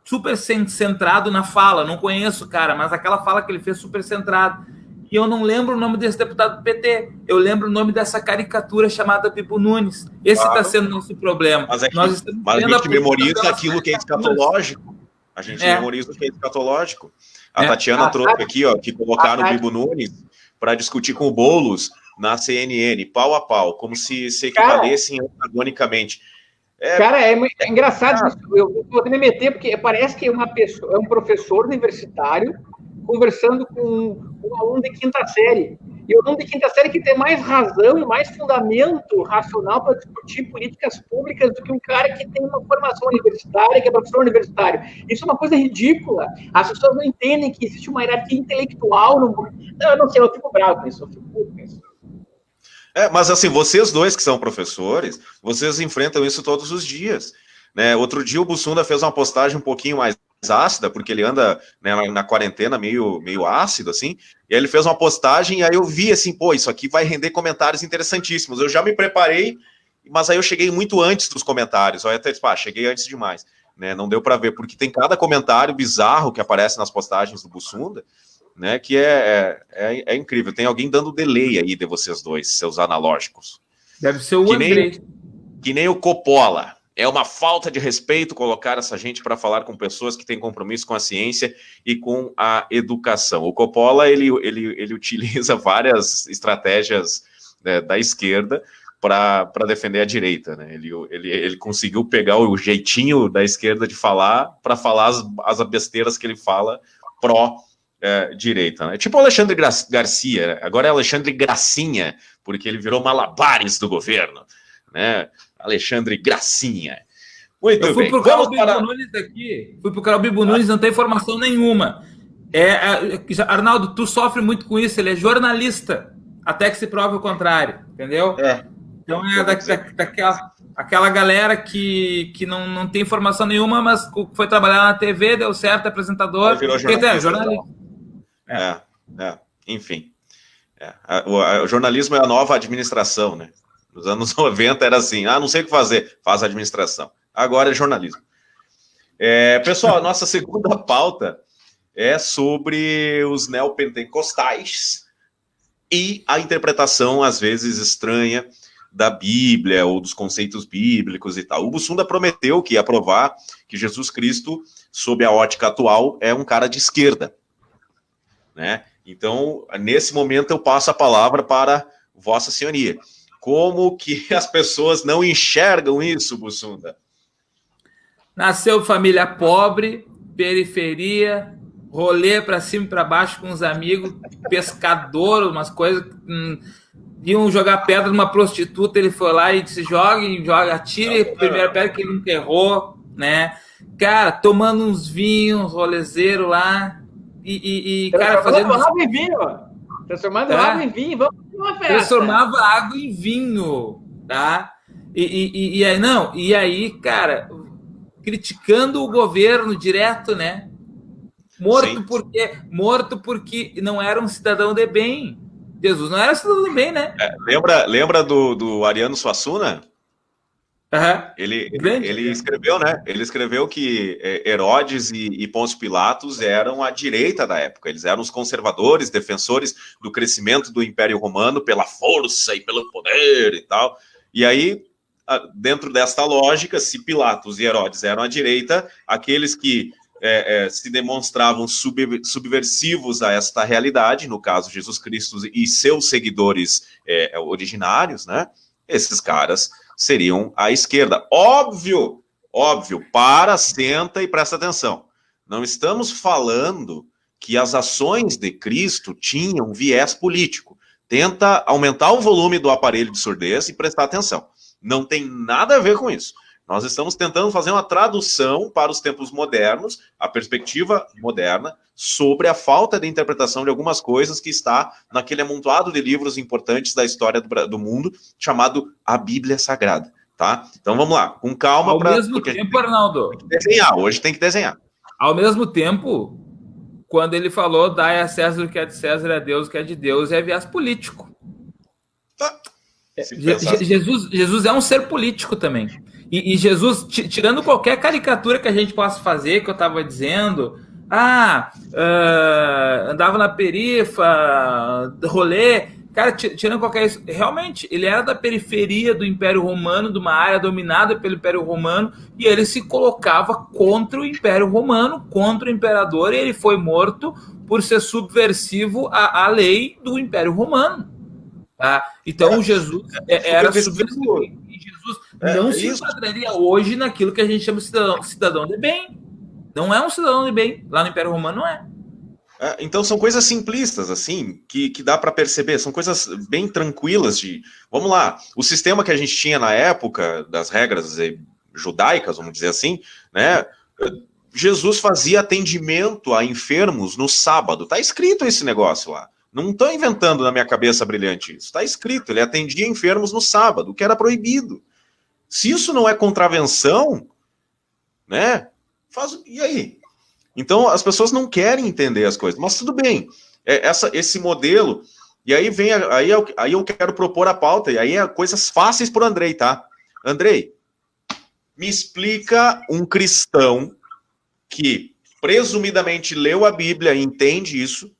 super centrado na fala. Não conheço o cara, mas aquela fala que ele fez super centrado. E eu não lembro o nome desse deputado do PT. Eu lembro o nome dessa caricatura chamada Bibo Nunes. Esse está sendo nosso problema. Mas a gente memoriza aquilo que é escatológico. A gente memoriza o que é escatológico. A Tatiana trouxe aqui, que colocaram o Bibo Nunes para discutir com o Boulos na CNN, pau a pau, como se equivalessem antagonicamente. Cara, é engraçado isso. Eu vou me meter, porque parece que uma pessoa, é um professor universitário conversando com um aluno de quinta série. E o aluno de quinta série que tem mais razão e mais fundamento racional para discutir políticas públicas do que um cara que tem uma formação universitária, que é professor universitário. Isso é uma coisa ridícula. As pessoas não entendem que existe uma hierarquia intelectual. Eu não sei, eu fico bravo com isso. Mas assim, vocês dois que são professores, vocês enfrentam isso todos os dias, né? Outro dia o Bussunda fez uma postagem um pouquinho mais ácida, porque ele anda, né, na quarentena meio ácido, assim, e aí ele fez uma postagem, e aí eu vi assim, isso aqui vai render comentários interessantíssimos. Eu já me preparei, mas aí eu cheguei muito antes dos comentários, eu até disse, cheguei antes demais, né? Não deu para ver, porque tem cada comentário bizarro que aparece nas postagens do Bussunda, né, que é incrível. Tem alguém dando delay aí de vocês dois, seus analógicos. Deve ser o Andrei. Que nem o Coppola. É uma falta de respeito colocar essa gente para falar com pessoas que têm compromisso com a ciência e com a educação. O Coppola, ele utiliza várias estratégias da esquerda para defender a direita, né? Ele conseguiu pegar o jeitinho da esquerda de falar para falar as besteiras que ele fala pró-direita, né? Tipo o Alexandre Garcia, agora é Alexandre Gracinha, porque ele virou malabares do governo, né? Alexandre Gracinha. Muito Eu fui bem. pro canal Bibo Nunes aqui, fui pro canal Bibo Nunes, não tem informação nenhuma. Arnaldo, tu sofre muito com isso, ele é jornalista, até que se prove o contrário, entendeu? Então daquela galera que não tem informação nenhuma, mas foi trabalhar na TV, deu certo, apresentador. Virou jornalista. Enfim. O jornalismo é a nova administração, né? Nos anos 90 era assim, não sei o que fazer, faz a administração. Agora é jornalismo. Pessoal, a nossa segunda pauta é sobre os neopentecostais e a interpretação, às vezes, estranha da Bíblia ou dos conceitos bíblicos e tal. O Bussunda prometeu que ia provar que Jesus Cristo, sob a ótica atual, é um cara de esquerda, né? Então, nesse momento, eu passo a palavra para Vossa Senhoria. Como que as pessoas não enxergam isso, Bussunda? Nasceu família pobre, periferia, rolê para cima e para baixo com os amigos, pescador, umas coisas. Iam jogar pedra numa prostituta, ele foi lá e disse: joga, atire a primeira pedra que ele enterrou, né? Cara, tomando uns vinhos, rolezeiro lá, e cara, fazendo. Água em vinho, transformando água em vinho, vamos fazer uma festa. Transformava água em vinho, tá? E aí, cara, criticando o governo direto, né? Morto porque não era um cidadão de bem. Jesus não era cidadão de bem, né? Lembra do Ariano Suassuna? Ele escreveu, né? Ele escreveu que Herodes e Pôncio Pilatos eram a direita da época. Eles eram os conservadores, defensores do crescimento do Império Romano pela força e pelo poder e tal. E aí, dentro desta lógica, se Pilatos e Herodes eram a direita, aqueles que se demonstravam subversivos a esta realidade, no caso Jesus Cristo e seus seguidores originários, né? Esses caras seriam a esquerda. Óbvio, senta e presta atenção. Não estamos falando que as ações de Cristo tinham viés político. Tenta aumentar o volume do aparelho de surdez e prestar atenção. Não tem nada a ver com isso. Nós estamos tentando fazer uma tradução para os tempos modernos, a perspectiva moderna, sobre a falta de interpretação de algumas coisas que está naquele amontoado de livros importantes da história do mundo, chamado a Bíblia Sagrada, tá? Então vamos lá, com calma. Ao mesmo tempo, Arnaldo... Hoje tem que desenhar. Ao mesmo tempo, quando ele falou, dai a César o que é de César, a Deus o que é de Deus, é viés político. Tá. Jesus é um ser político também. E Jesus, tirando qualquer caricatura que a gente possa fazer, que eu estava dizendo, andava na perifa, rolê, cara, tirando qualquer isso, realmente, ele era da periferia do Império Romano, de uma área dominada pelo Império Romano, e ele se colocava contra o Império Romano, contra o imperador, e ele foi morto por ser subversivo à lei do Império Romano. Tá? Então, Jesus era subversivo. E Jesus não se enquadraria hoje naquilo que a gente chama de cidadão de bem. Não é um cidadão de bem. Lá no Império Romano não é. Então são coisas simplistas, assim, que dá para perceber. São coisas bem tranquilas de... Vamos lá, o sistema que a gente tinha na época, das regras judaicas, vamos dizer assim, né? Jesus fazia atendimento a enfermos no sábado. Tá escrito esse negócio lá. Não estou inventando na minha cabeça brilhante isso. Está escrito, ele atendia enfermos no sábado, o que era proibido. Se isso não é contravenção, né? E aí? Então, as pessoas não querem entender as coisas, mas tudo bem. Esse modelo... E aí aí eu quero propor a pauta, e aí é coisas fáceis para o Andrei, tá? Andrei, me explica um cristão que presumidamente leu a Bíblia e entende isso,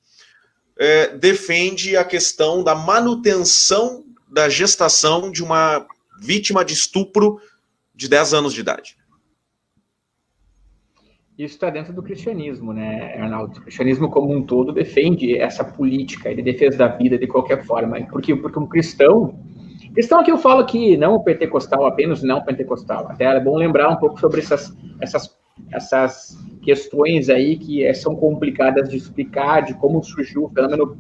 defende a questão da manutenção da gestação de uma vítima de estupro de 10 anos de idade. Isso está dentro do cristianismo, né, Arnaldo? O cristianismo como um todo defende essa política de defesa da vida de qualquer forma. Porque um cristão, Questão que eu falo aqui, não pentecostal, apenas não pentecostal. Até é bom lembrar um pouco sobre essas questões aí que são complicadas de explicar, de como surgiu o fenômeno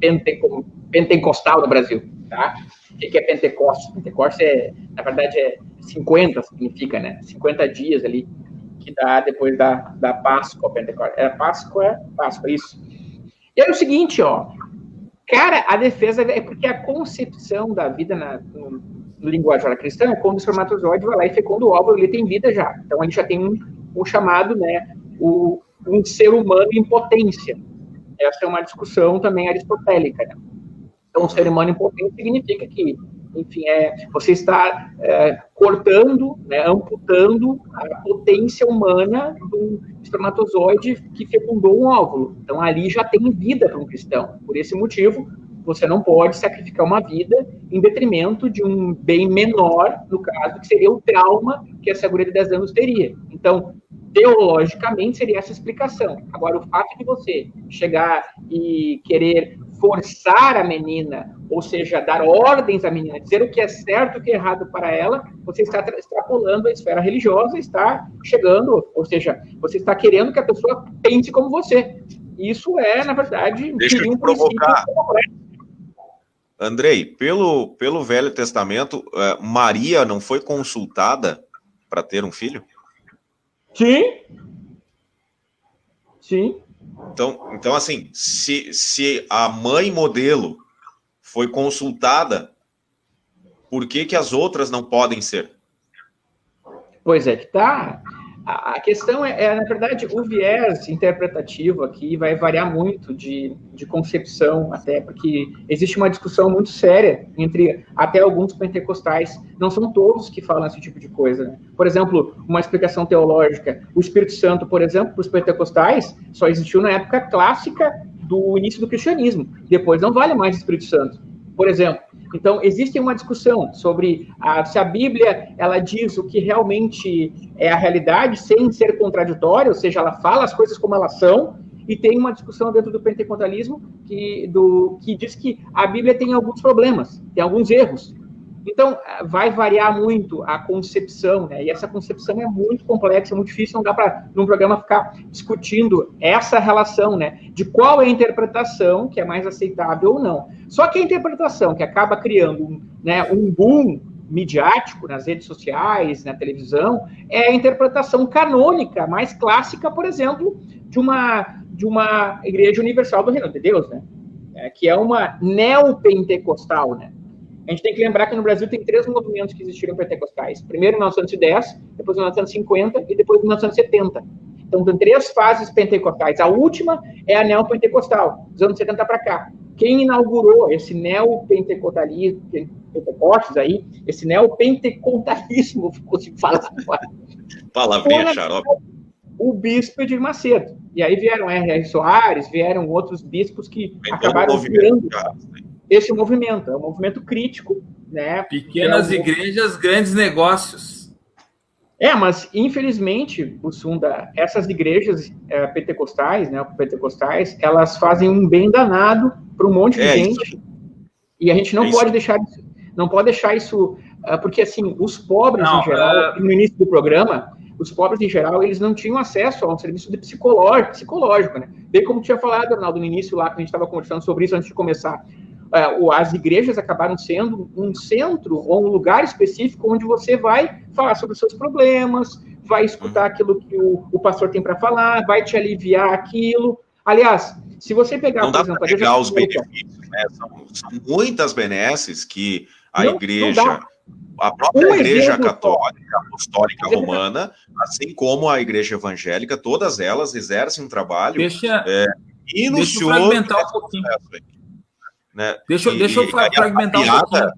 pentecostal no Brasil, tá? O que é Pentecostes? Pentecostes, na verdade, 50, significa, né? 50 dias ali, que dá depois da Páscoa, Pentecostes. Páscoa, isso. E aí o seguinte, ó, cara, a defesa é porque a concepção da vida no linguajar cristão é quando o espermatozoide vai lá e fecunda o óvulo, ele tem vida já. Então, ele já tem um chamado, né, um ser humano em potência. Essa é uma discussão também aristotélica, né? Então, um ser humano em potência significa que, enfim, você está cortando, né, amputando a potência humana do espermatozoide que fecundou um óvulo. Então, ali já tem vida para um cristão. Por esse motivo, você não pode sacrificar uma vida em detrimento de um bem menor, no caso, que seria o trauma que essa guria de 10 anos teria. Então, teologicamente, seria essa explicação. Agora, o fato de você chegar e querer forçar a menina, ou seja, dar ordens à menina, dizer o que é certo e o que é errado para ela, você está extrapolando a esfera religiosa, está chegando, ou seja, você está querendo que a pessoa pense como você. Isso na verdade, deixa eu te provocar. Andrei, pelo Velho Testamento, Maria não foi consultada para ter um filho? Sim. Então assim, se a mãe modelo foi consultada, por que as outras não podem ser? Pois é que tá. A questão na verdade, o viés interpretativo aqui vai variar muito de concepção, até porque existe uma discussão muito séria entre até alguns pentecostais. Não são todos que falam esse tipo de coisa, né? Por exemplo, uma explicação teológica, o Espírito Santo, por exemplo, para os pentecostais, só existiu na época clássica do início do cristianismo. Depois não vale mais o Espírito Santo, por exemplo. Então, existe uma discussão sobre se a Bíblia ela diz o que realmente é a realidade, sem ser contraditória, ou seja, ela fala as coisas como elas são, e tem uma discussão dentro do pentecostalismo que diz que a Bíblia tem alguns problemas, tem alguns erros. Então, vai variar muito a concepção, né? E essa concepção é muito complexa, é muito difícil, não dá para, num programa, ficar discutindo essa relação, né? De qual é a interpretação que é mais aceitável ou não. Só que a interpretação que acaba criando um boom midiático nas redes sociais, na televisão, é a interpretação canônica, mais clássica, por exemplo, de uma Igreja Universal do Reino de Deus, né? Que é uma neopentecostal, né? A gente tem que lembrar que no Brasil tem 3 movimentos que existiram pentecostais. Primeiro em 1910, depois em 1950 e depois em 1970. Então, tem 3 fases pentecostais. A última é a neopentecostal, dos anos 70 para cá. Quem inaugurou esse neopentecostalismo, Pentecostes aí, esse neopentecostalismo, consigo falar agora. Palavrinha xarope. O bispo Edir Macedo. E aí vieram R.R. Soares, vieram outros bispos que acabaram criando esse movimento. É um movimento crítico, né? Pequenas igrejas, grandes negócios. Mas infelizmente, Bussunda, essas igrejas pentecostais, né, pentecostais, elas fazem um bem danado para um monte de gente. E a gente não pode deixar isso, porque assim, os pobres em geral, no início do programa, os pobres em geral, eles não tinham acesso a um serviço de psicológico, né? Bem como tinha falado, Arnaldo, no início lá, que a gente estava conversando sobre isso antes de começar. As igrejas acabaram sendo um centro ou um lugar específico onde você vai falar sobre os seus problemas, vai escutar aquilo que o pastor tem para falar, vai te aliviar aquilo. Aliás, se você pegar, não dá para pegar os benefícios, né? São muitas benesses que a igreja, a própria igreja católica, apostólica romana, assim como a igreja evangélica, todas elas exercem um trabalho minucioso. Deixa eu fragmentar um pouquinho. Né? Deixa eu fragmentar um pouquinho.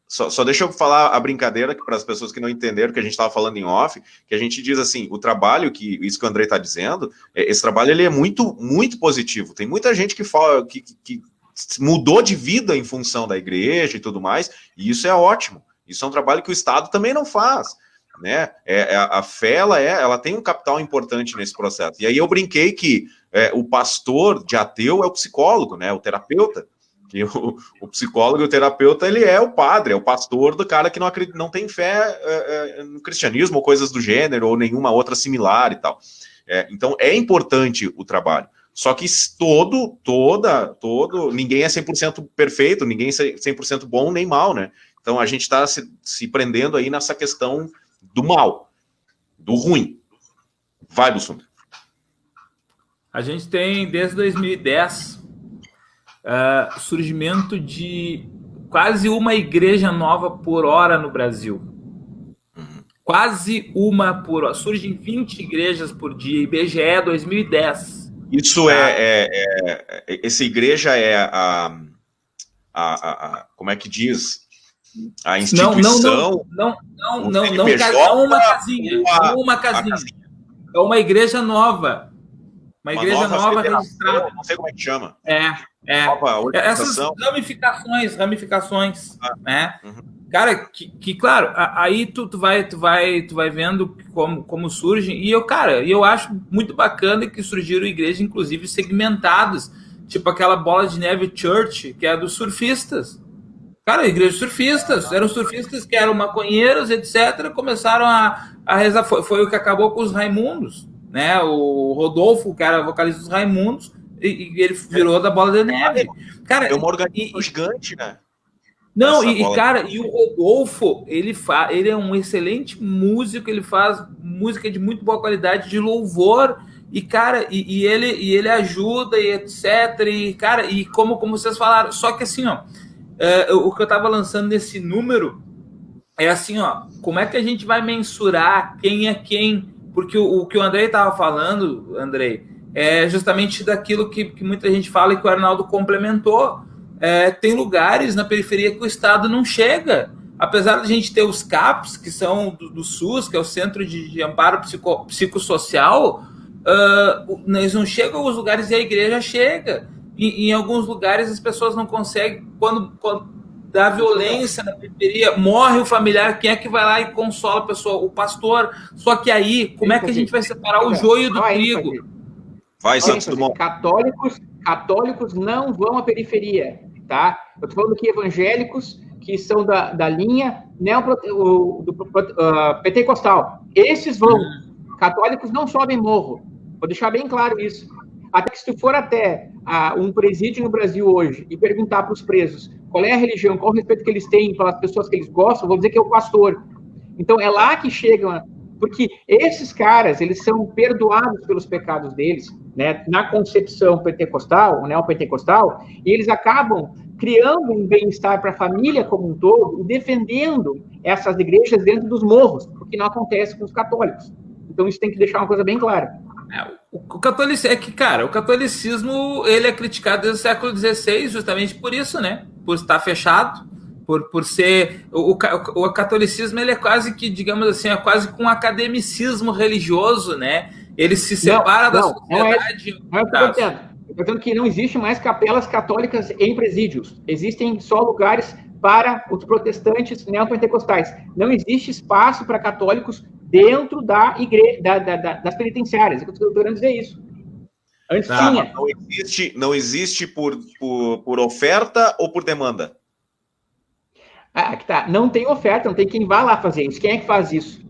Só deixa eu falar a brincadeira para as pessoas que não entenderam que a gente estava falando em off, que a gente diz assim, o trabalho, isso que o Andrei está dizendo, esse trabalho ele é muito, muito positivo. Tem muita gente que fala que mudou de vida em função da igreja e tudo mais, e isso é ótimo. Isso é um trabalho que o Estado também não faz. Né? A fé ela tem um capital importante nesse processo. E aí eu brinquei que o pastor de ateu é o psicólogo, né? O terapeuta. Que o psicólogo e o terapeuta, ele é o padre, é o pastor do cara que não tem fé no cristianismo ou coisas do gênero, ou nenhuma outra similar e tal. Então, é importante o trabalho. Só que ninguém é 100% perfeito, ninguém é 100% bom nem mal, né? Então, a gente está se prendendo aí nessa questão do mal, do ruim. Vai, Bussunda. A gente tem, desde 2010, surgimento de quase uma igreja nova por hora no Brasil. Quase uma por hora. Surgem 20 igrejas por dia. IBGE 2010. Isso essa igreja é como é que diz? A instituição? Não uma casinha. Não uma casinha. É uma igreja nova. Uma igreja nova registrada. Não sei como é que chama. Essas ramificações, né? Uhum. Cara, que claro, aí tu vai vendo como surgem, e eu acho muito bacana que surgiram igrejas, inclusive, segmentadas, tipo aquela Bola de Neve Church, que é dos surfistas. Cara, igrejas surfistas, eram surfistas que eram maconheiros, etc., começaram a rezar, foi o que acabou com os Raimundos, né? O Rodolfo, que era vocalista dos Raimundos, e ele virou da Bola de Neve. Cara, é uma organização gigante, né? Não, e o Rodolfo, ele é um excelente músico, ele faz música de muito boa qualidade, de louvor, e, cara, e ele ajuda, e etc, e, cara, e como vocês falaram, só que assim, ó, o que eu tava lançando nesse número é assim, ó, como é que a gente vai mensurar quem é quem? Porque o que o Andrei tava falando, Andrei, é justamente daquilo que muita gente fala e que o Arnaldo complementou. Tem lugares na periferia que o Estado não chega. Apesar de a gente ter os CAPs, que são do SUS, que é o Centro de Amparo Psicossocial, eles não chegam aos lugares e a igreja chega. E em alguns lugares as pessoas não conseguem, quando dá violência na periferia, morre o familiar, quem é que vai lá e consola a pessoa? O pastor. Só que aí, como é que a gente vai separar o joio do trigo? Vai, Santos Dumont. Católicos não vão à periferia, tá? Eu estou falando que evangélicos que são da linha pentecostal, esses vão. Católicos não sobem morro. Vou deixar bem claro isso. Até que se tu for até um presídio no Brasil hoje e perguntar para os presos qual é a religião, qual o respeito que eles têm pelas pessoas que eles gostam, vou dizer que é o pastor. Então, é lá que chegam, porque esses caras, eles são perdoados pelos pecados deles, né, na concepção pentecostal, neopentecostal, e eles acabam criando um bem-estar para a família como um todo e defendendo essas igrejas dentro dos morros, o que não acontece com os católicos. Então, isso tem que deixar uma coisa bem clara. O catolicismo ele é criticado desde o século XVI justamente por isso, né? Por estar fechado, por ser... O catolicismo ele é quase que, digamos assim, é quase com um academicismo religioso, né? Ele se separa da sociedade. Não é o que eu estou dizendo. Eu estou dizendo que não existe mais capelas católicas em presídios. Existem só lugares para os protestantes neopentecostais. Não existe espaço para católicos dentro da igreja, das penitenciárias. Eu estou querendo dizer isso. Antes tinha. Não existe por oferta ou por demanda? Que tá. Não tem oferta, não tem quem vá lá fazer isso. Quem é que faz isso?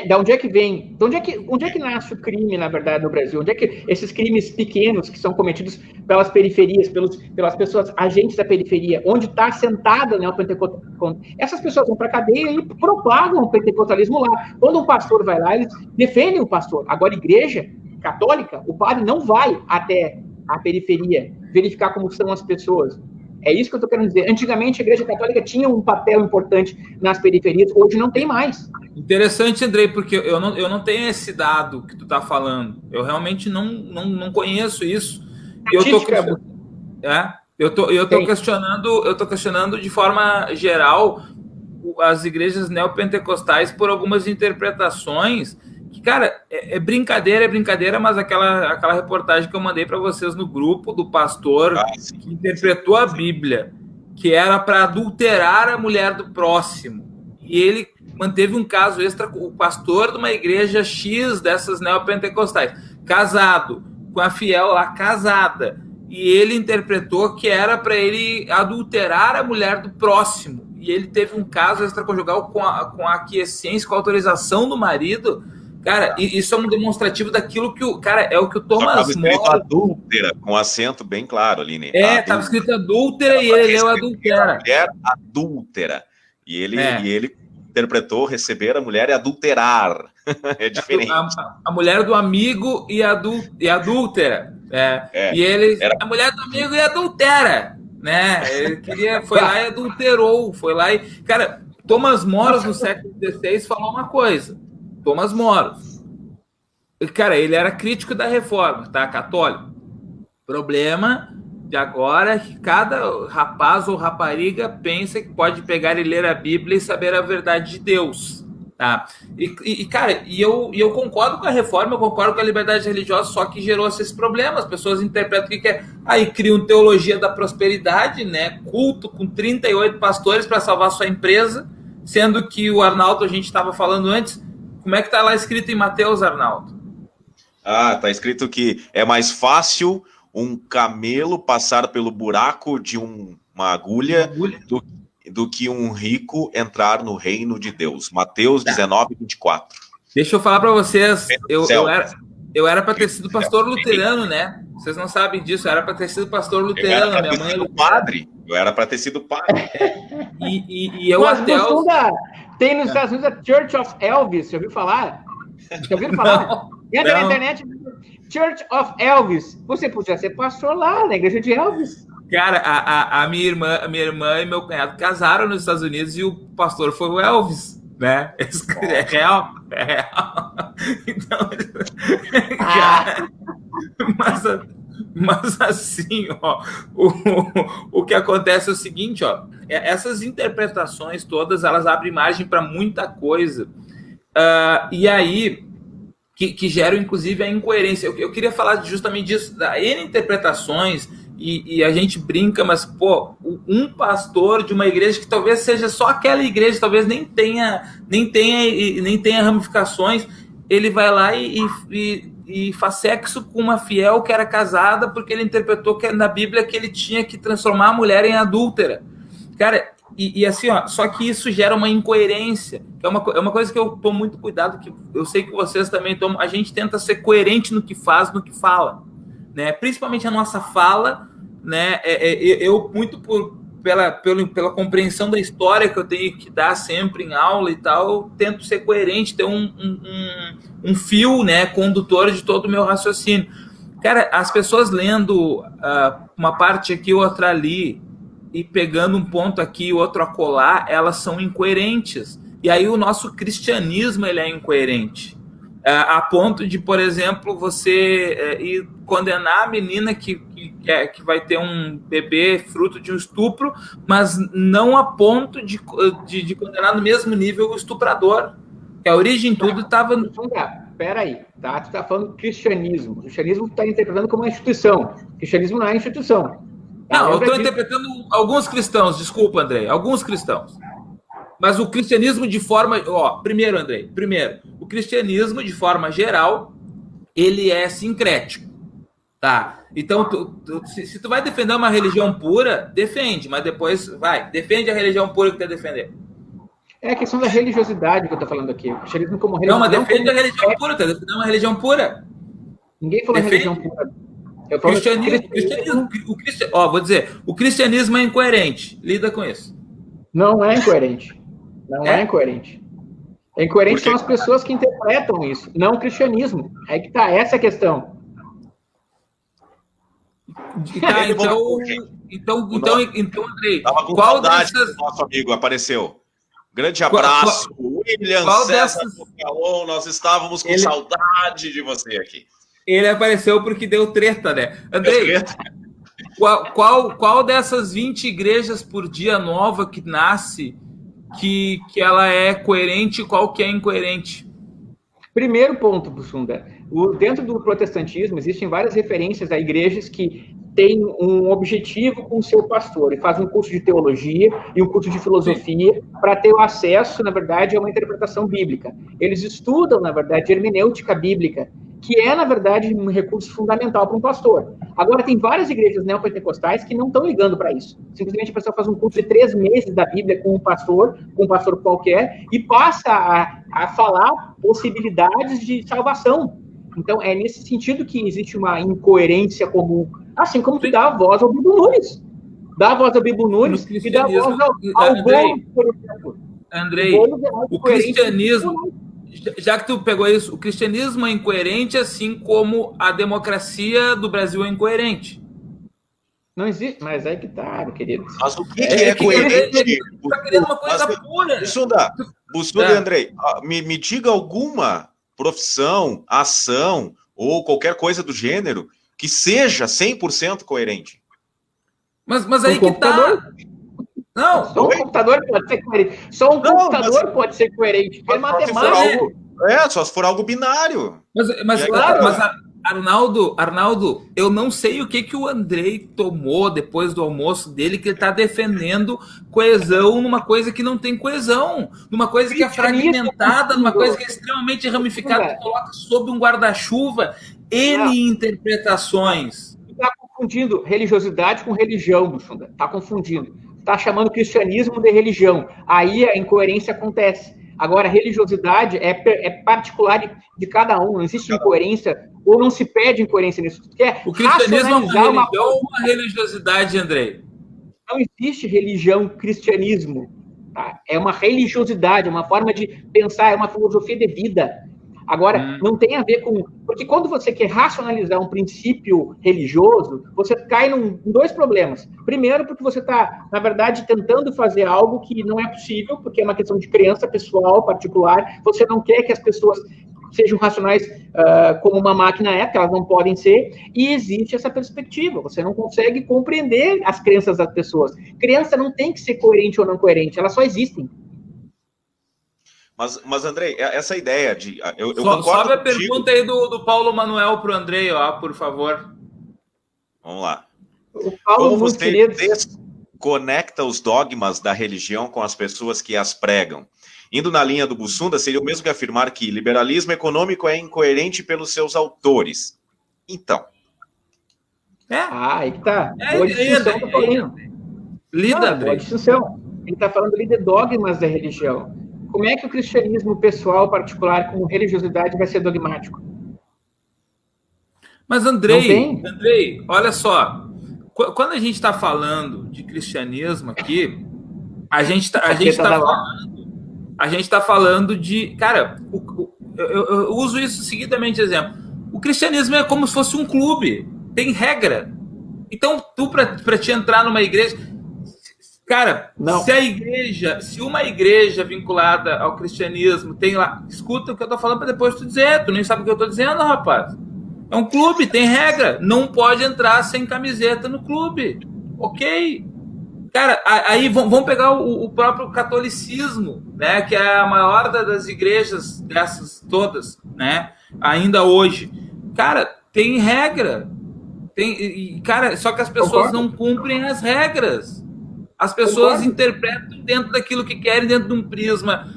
Da onde é que vem? Onde é que nasce o crime, na verdade, no Brasil? Onde é que esses crimes pequenos que são cometidos pelas periferias, pelas pessoas agentes da periferia, onde está sentada, né, o pentecostalismo? Essas pessoas vão para a cadeia e propagam o pentecostalismo lá. Quando um pastor vai lá, eles defendem o pastor. Agora, igreja católica, o padre não vai até a periferia verificar como são as pessoas. É isso que eu estou querendo dizer. Antigamente, a igreja católica tinha um papel importante nas periferias, hoje não tem mais. Interessante, Andrei, porque eu não tenho esse dado que tu está falando. Eu realmente não conheço isso. Eu tô questionando de forma geral as igrejas neopentecostais por algumas interpretações que, cara, é brincadeira, mas aquela reportagem que eu mandei para vocês no grupo do pastor que interpretou a Bíblia, que era para adulterar a mulher do próximo. E ele manteve um caso extra com o pastor de uma igreja X dessas neopentecostais, casado, com a fiel lá casada. e ele interpretou que era para ele adulterar a mulher do próximo. E ele teve um caso extraconjugal com a aquiescência, com a autorização do marido. Cara, isso é um demonstrativo daquilo que o Thomas More... adúltera, com acento bem claro ali, né? Estava escrito adúltera e ele leu adultera. Mulher adúltera. E ele interpretou receber a mulher e adulterar. É diferente. A mulher do amigo e adúltera. E ele... A mulher do amigo e adultera. Né? Ele foi lá e adulterou. Foi lá e... Cara, Thomas More, no século XVI, falou uma coisa. Thomas More. Cara, ele era crítico da reforma, tá? Católico. Problema de agora é que cada rapaz ou rapariga pensa que pode pegar e ler a Bíblia e saber a verdade de Deus, tá? Cara, eu concordo com a reforma, eu concordo com a liberdade religiosa, só que gerou esses problemas. As pessoas interpretam o que é. Aí criam teologia da prosperidade, né? Culto com 38 pastores para salvar sua empresa, sendo que o Arnaldo, a gente estava falando antes. Como é que está lá escrito em Mateus, Arnaldo? Está escrito que é mais fácil um camelo passar pelo buraco de uma agulha do que um rico entrar no reino de Deus. Mateus 19, 24. Deixa eu falar para vocês, eu era para ter sido pastor luterano, né? Vocês não sabem disso, eu era para ter sido pastor luterano. Minha mãe padre. Eu era para ter sido padre. E eu até... Tem nos Estados Unidos a Church of Elvis, já ouviu falar? Já ouviu falar? Entra na internet, Church of Elvis. Você podia ser pastor lá, na igreja de Elvis. Cara, a minha irmã e meu cunhado casaram nos Estados Unidos e o pastor foi o Elvis, né? É real. Então, cara, mas assim, ó, o que acontece é o seguinte, ó, essas interpretações todas, elas abrem margem para muita coisa, e aí que geram, inclusive, a incoerência. Eu queria falar justamente disso, da N interpretações, e a gente brinca, mas, pô, um pastor de uma igreja que talvez seja só aquela igreja, talvez nem tenha ramificações, ele vai lá e faz sexo com uma fiel que era casada porque ele interpretou que na Bíblia que ele tinha que transformar a mulher em adúltera. Cara, e assim, ó, só que isso gera uma incoerência. É uma coisa que eu tomo muito cuidado, que eu sei que vocês também tomam. A gente tenta ser coerente no que faz, no que fala, né? Principalmente a nossa fala, né? Eu muito pela compreensão da história que eu tenho que dar sempre em aula e tal, eu tento ser coerente, ter um fio, né, condutor de todo o meu raciocínio. Cara, as pessoas lendo uma parte aqui, outra ali, e pegando um ponto aqui e outro acolá, elas são incoerentes. E aí o nosso cristianismo, ele é incoerente. A ponto de, por exemplo, você ir condenar a menina que vai ter um bebê fruto de um estupro, mas não a ponto de condenar no mesmo nível o estuprador. Que a origem de tudo estava... Peraí, tá? Tu está falando cristianismo. O cristianismo está interpretando como uma instituição. O cristianismo não é instituição. Não, eu estou interpretando alguns cristãos, desculpa, Andrei, alguns cristãos. Mas o cristianismo de forma... Primeiro, Andrei, o cristianismo de forma geral, ele é sincrético, tá? Então, se tu vai defender uma religião pura, defende, mas depois defende a religião pura que tu quer defender. É a questão da religiosidade que eu estou falando aqui. O cristianismo como religião... Não, mas defende a religião pura, tá defendendo uma religião pura. Ninguém falou religião pura. Vou dizer, o cristianismo é incoerente. Lida com isso. Não é incoerente. Não é incoerente. É incoerente são as pessoas que interpretam isso, não o cristianismo. Aí que tá, essa é a questão. Então, Andrei, tava com saudade do nosso amigo, apareceu. Grande abraço, William César Calon, nós estávamos com saudade de você aqui. Ele apareceu porque deu treta, né? Andrei, qual dessas 20 igrejas por dia nova que nasce que ela é coerente e qual que é incoerente? Primeiro ponto, Bussunda. Dentro do protestantismo existem várias referências a igrejas que têm um objetivo com o seu pastor e fazem um curso de teologia e um curso de filosofia para ter o acesso, na verdade, a uma interpretação bíblica. Eles estudam, na verdade, hermenêutica bíblica. que é, na verdade, um recurso fundamental para um pastor. Agora, tem várias igrejas neopentecostais que não estão ligando para isso. Simplesmente a pessoa faz um curso de 3 meses da Bíblia com um pastor qualquer, e passa a falar possibilidades de salvação. Então, é nesse sentido que existe uma incoerência comum. Assim como tu dá a voz ao Bibo Nunes. Dá a voz ao Bibo Nunes e dá a voz ao Boulos, por exemplo. Andrei, o cristianismo... Já que tu pegou isso, o cristianismo é incoerente, assim como a democracia do Brasil é incoerente. Não existe, mas é que tá, meu querido. Mas o que é coerente? Tá querendo uma coisa pura. Bussunda e Andrei, me diga alguma profissão, ação ou qualquer coisa do gênero que seja 100% coerente. Mas aí que tá... Não, só um computador pode ser coerente. Só um computador pode ser coerente. É matemática. Só se for algo binário. Mas claro, Arnaldo, eu não sei o que o Andrei tomou depois do almoço dele, que ele está defendendo coesão numa coisa que não tem coesão, numa coisa que é fragmentada, numa coisa que é extremamente ramificada, que coloca sob um guarda-chuva interpretações. Está confundindo religiosidade com religião, Bussunda. Está confundindo. Está chamando cristianismo de religião. Aí a incoerência acontece. Agora, a religiosidade é particular de cada um. Não existe incoerência, ou não se pede incoerência nisso. O cristianismo é uma religião ou uma religiosidade, Andrei? Não existe religião, cristianismo. Tá? É uma religiosidade, é uma forma de pensar, é uma filosofia de vida. Agora, não tem a ver com... Porque quando você quer racionalizar um princípio religioso, você cai em 2 problemas. Primeiro, porque você está, na verdade, tentando fazer algo que não é possível, porque é uma questão de crença pessoal, particular. Você não quer que as pessoas sejam racionais como uma máquina é, porque elas não podem ser. E existe essa perspectiva. Você não consegue compreender as crenças das pessoas. Crença não tem que ser coerente ou não coerente. Elas só existem. Mas Andrei, essa ideia de... Eu concordo sobe a pergunta aí do Paulo Manuel para o Andrei, por favor. Vamos lá. O Paulo, como você desconecta os dogmas da religião com as pessoas que as pregam? Indo na linha do Bussunda, seria o mesmo que afirmar que liberalismo econômico é incoerente pelos seus autores. Então. Aí que tá. Boa distinção. Boa distinção. Ele está falando ali de dogmas da religião. Como é que o cristianismo pessoal, particular, com religiosidade, vai ser dogmático? Mas, Andrei, olha só. Quando a gente está falando de cristianismo aqui, a gente está falando de... Cara, eu uso isso seguidamente de exemplo. O cristianismo é como se fosse um clube. Tem regra. Então, para te entrar numa igreja... Cara, se uma igreja vinculada ao cristianismo tem lá... Escuta o que eu tô falando para depois tu dizer. Tu nem sabe o que eu tô dizendo, rapaz. É um clube, tem regra. Não pode entrar sem camiseta no clube. Ok? Cara, aí vamos pegar o próprio catolicismo, né? Que é a maior das igrejas dessas todas, né? Ainda hoje. Cara, tem regra. Cara, só que as pessoas não cumprem as regras. As pessoas interpretam dentro daquilo que querem, dentro de um prisma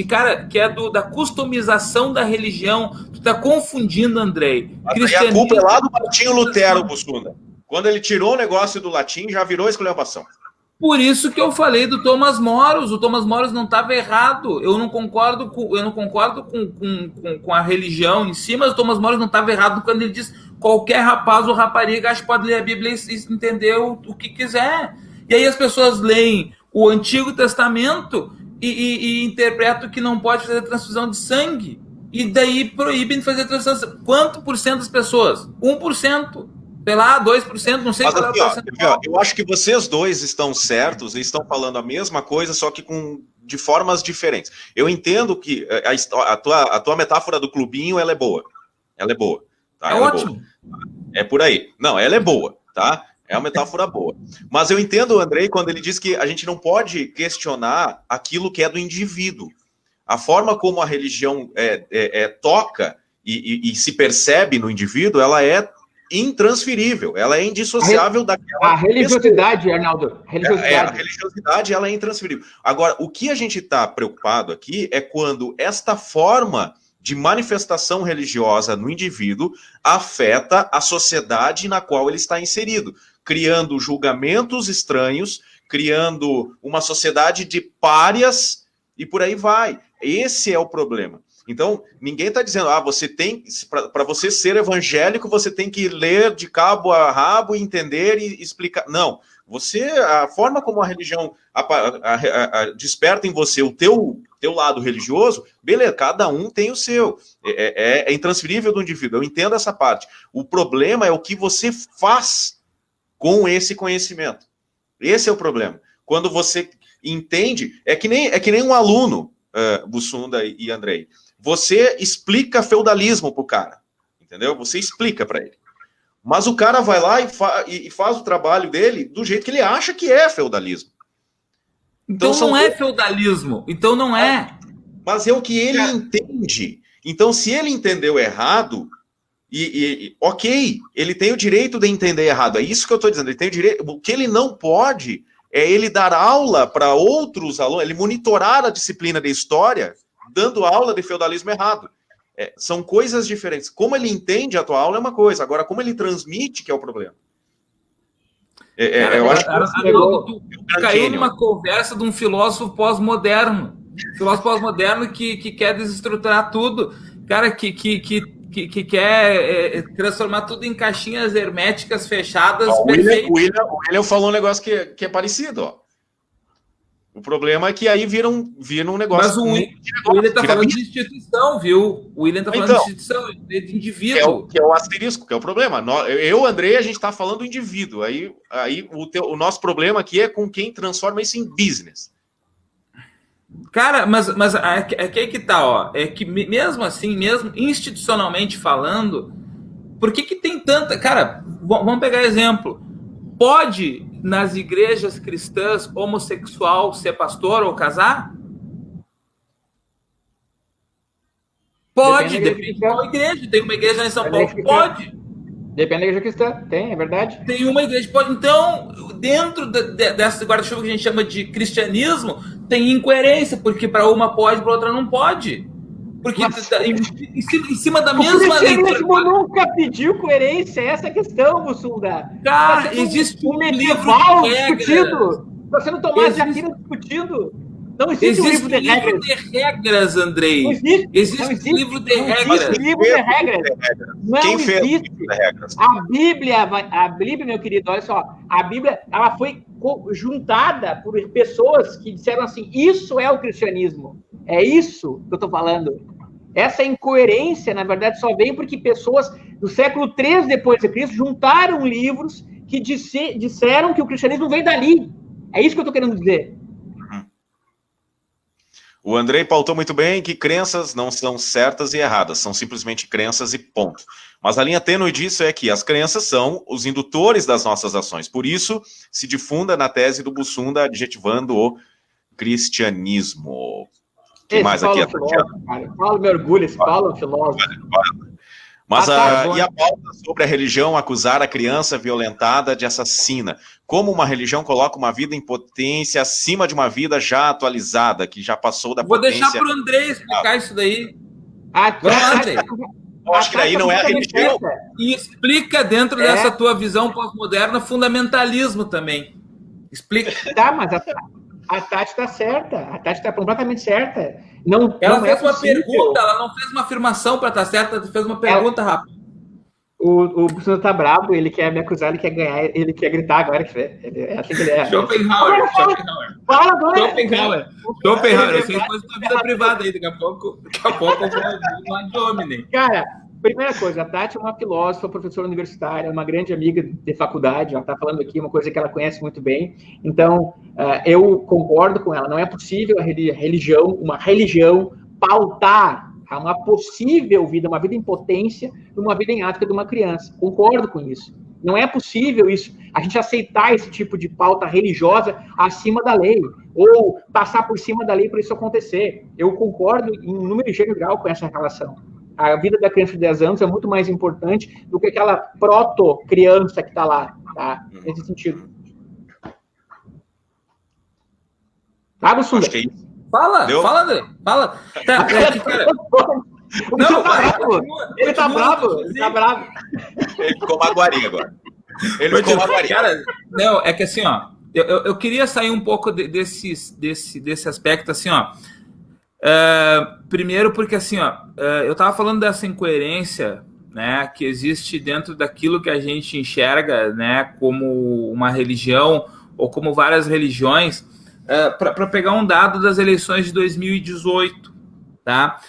cara, que é da customização da religião. Tu tá confundindo, Andrei. E a culpa é lá do Martinho Lutero, Bussunda. Quando ele tirou o negócio do latim, já virou esculhambação. Por isso que eu falei do Thomas Moros. O Thomas Moros não estava errado. Eu não concordo com a religião em si, mas o Thomas Moros não estava errado quando ele diz qualquer rapaz ou rapariga acho que pode ler a Bíblia e entender o que quiser. E aí as pessoas leem o Antigo Testamento e interpretam que não pode fazer transfusão de sangue. E daí proíbem de fazer transfusão. Quanto por cento das pessoas? 1%. Sei lá, 2%, não sei qual é o percentual. Eu acho que vocês dois estão certos e estão falando a mesma coisa, só que de formas diferentes. Eu entendo que a tua metáfora do clubinho, ela é boa. Ela é boa. Tá? É ótimo. É por aí. Não, ela é boa, tá? É uma metáfora boa. Mas eu entendo o Andrei quando ele diz que a gente não pode questionar aquilo que é do indivíduo. A forma como a religião toca e se percebe no indivíduo, ela é intransferível, ela é indissociável daquela... A religiosidade, pessoa. Arnaldo. A religiosidade, ela é intransferível. Agora, o que a gente está preocupado aqui é quando esta forma de manifestação religiosa no indivíduo afeta a sociedade na qual ele está inserido, criando julgamentos estranhos, criando uma sociedade de párias e por aí vai. Esse é o problema. Então, ninguém está dizendo, você tem, para você ser evangélico, você tem que ler de cabo a rabo, entender e explicar. Não, a forma como a religião desperta em você o teu lado religioso, beleza, cada um tem o seu. É intransferível do indivíduo, eu entendo essa parte. O problema é o que você faz com esse conhecimento. Esse é o problema. Quando você entende, é que nem um aluno, Bussunda e Andrei, você explica feudalismo pro cara, entendeu? Você explica para ele. Mas o cara vai lá e faz o trabalho dele do jeito que ele acha que é feudalismo. Então não é feudalismo. Então não é. Mas é o que ele entende. Então, se ele entendeu errado, ok, ele tem o direito de entender errado. É isso que eu estou dizendo. Ele tem o direito. O que ele não pode é ele dar aula para outros alunos, ele monitorar a disciplina de história, dando aula de feudalismo errado. São coisas diferentes. Como ele entende a tua aula é uma coisa, agora como ele transmite que é o problema. Eu acho que tu caiu numa conversa de um filósofo pós-moderno. Filósofo pós-moderno que quer desestruturar tudo. Cara, que quer transformar tudo em caixinhas herméticas fechadas. O William falou um negócio que é parecido, ó. O problema é que aí vira um negócio. Mas o William está falando de instituição, viu? O William está falando de instituição, de indivíduo. Que é o asterisco, que é o problema. Eu, Andrei, a gente está falando do indivíduo. Aí o nosso problema aqui é com quem transforma isso em business. Cara, mas é que tá, ó. É que mesmo assim, mesmo institucionalmente falando, por que tem tanta... Cara, vamos pegar exemplo. Pode, nas igrejas cristãs, homossexual ser pastor ou casar? Pode, depende de qual igreja. Tem uma igreja em São Paulo que pode. Depende da igreja cristã, tem, é verdade. Tem uma igreja que pode. Então, dentro dessa guarda-chuva que a gente chama de cristianismo, tem incoerência, porque para uma pode, para outra não pode. Porque em cima da mesma lei. O cristianismo nunca pediu coerência, essa é a questão, Bussunda. Cara, existe um livro de discutido. Você não Tomás de Aquino discutindo. Não existe um livro de regras, Andrei. Não existe um livro de regras. Não existe livro de regras. Não existe. A Bíblia, meu querido, olha só. A Bíblia, ela foi juntada por pessoas que disseram assim, isso é o cristianismo. É isso que eu estou falando. Essa incoerência, na verdade, só vem porque pessoas do século III depois de Cristo juntaram livros que disseram que o cristianismo vem dali. É isso que eu estou querendo dizer. O Andrei pautou muito bem que crenças não são certas e erradas, são simplesmente crenças e ponto. Mas a linha tênue disso é que as crenças são os indutores das nossas ações. Por isso, se difunda na tese do Bussunda adjetivando o cristianismo. Quem mais aqui? Paulo me orgulha, esse Paulo é um filósofo. Mas e a pauta sobre a religião acusar a criança violentada de assassina? Como uma religião coloca uma vida em potência acima de uma vida já atualizada, que já passou da potência... Vou deixar para o Andrei explicar isso daí. Vamos lá, Andrei. Eu acho que daí não é a religião. E explica dentro dessa tua visão pós-moderna fundamentalismo também. Explica. Tá, mas a Tati está certa. A Tati está completamente certa. Ela fez uma pergunta, ela não fez uma afirmação para estar certa, ela fez uma pergunta rápida. O Bussunda tá brabo, ele quer me acusar, ele quer ganhar, ele quer gritar agora. É assim que ele é. Schopenhauer. Fala agora! Schopenhauer, eu sei coisa da vida privada aí, daqui a pouco eu vou de homem. Cara, primeira coisa, a Tati é uma filósofa, professora universitária, uma grande amiga de faculdade, ela está falando aqui uma coisa que ela conhece muito bem, então eu concordo com ela, não é possível uma religião pautar uma possível vida, uma vida em potência, uma vida em ática de uma criança. Concordo com isso. Não é possível isso, a gente aceitar esse tipo de pauta religiosa acima da lei, ou passar por cima da lei para isso acontecer. Eu concordo em número e gênero e grau com essa relação. A vida da criança de 10 anos é muito mais importante do que aquela proto-criança que está lá, tá? Nesse sentido. Tá, Bussunda? Acho que é isso. Fala, André. Fala. Tá, cara, Não, ele tá bravo. Ele ficou magoarinho agora. Ele ficou magoarinho. Cara, não, é que assim, ó, eu queria sair um pouco desse aspecto, assim, ó. Primeiro porque, assim, ó, eu tava falando dessa incoerência, né, que existe dentro daquilo que a gente enxerga, né, como uma religião ou como várias religiões, para pegar um dado das eleições de 2018, tá?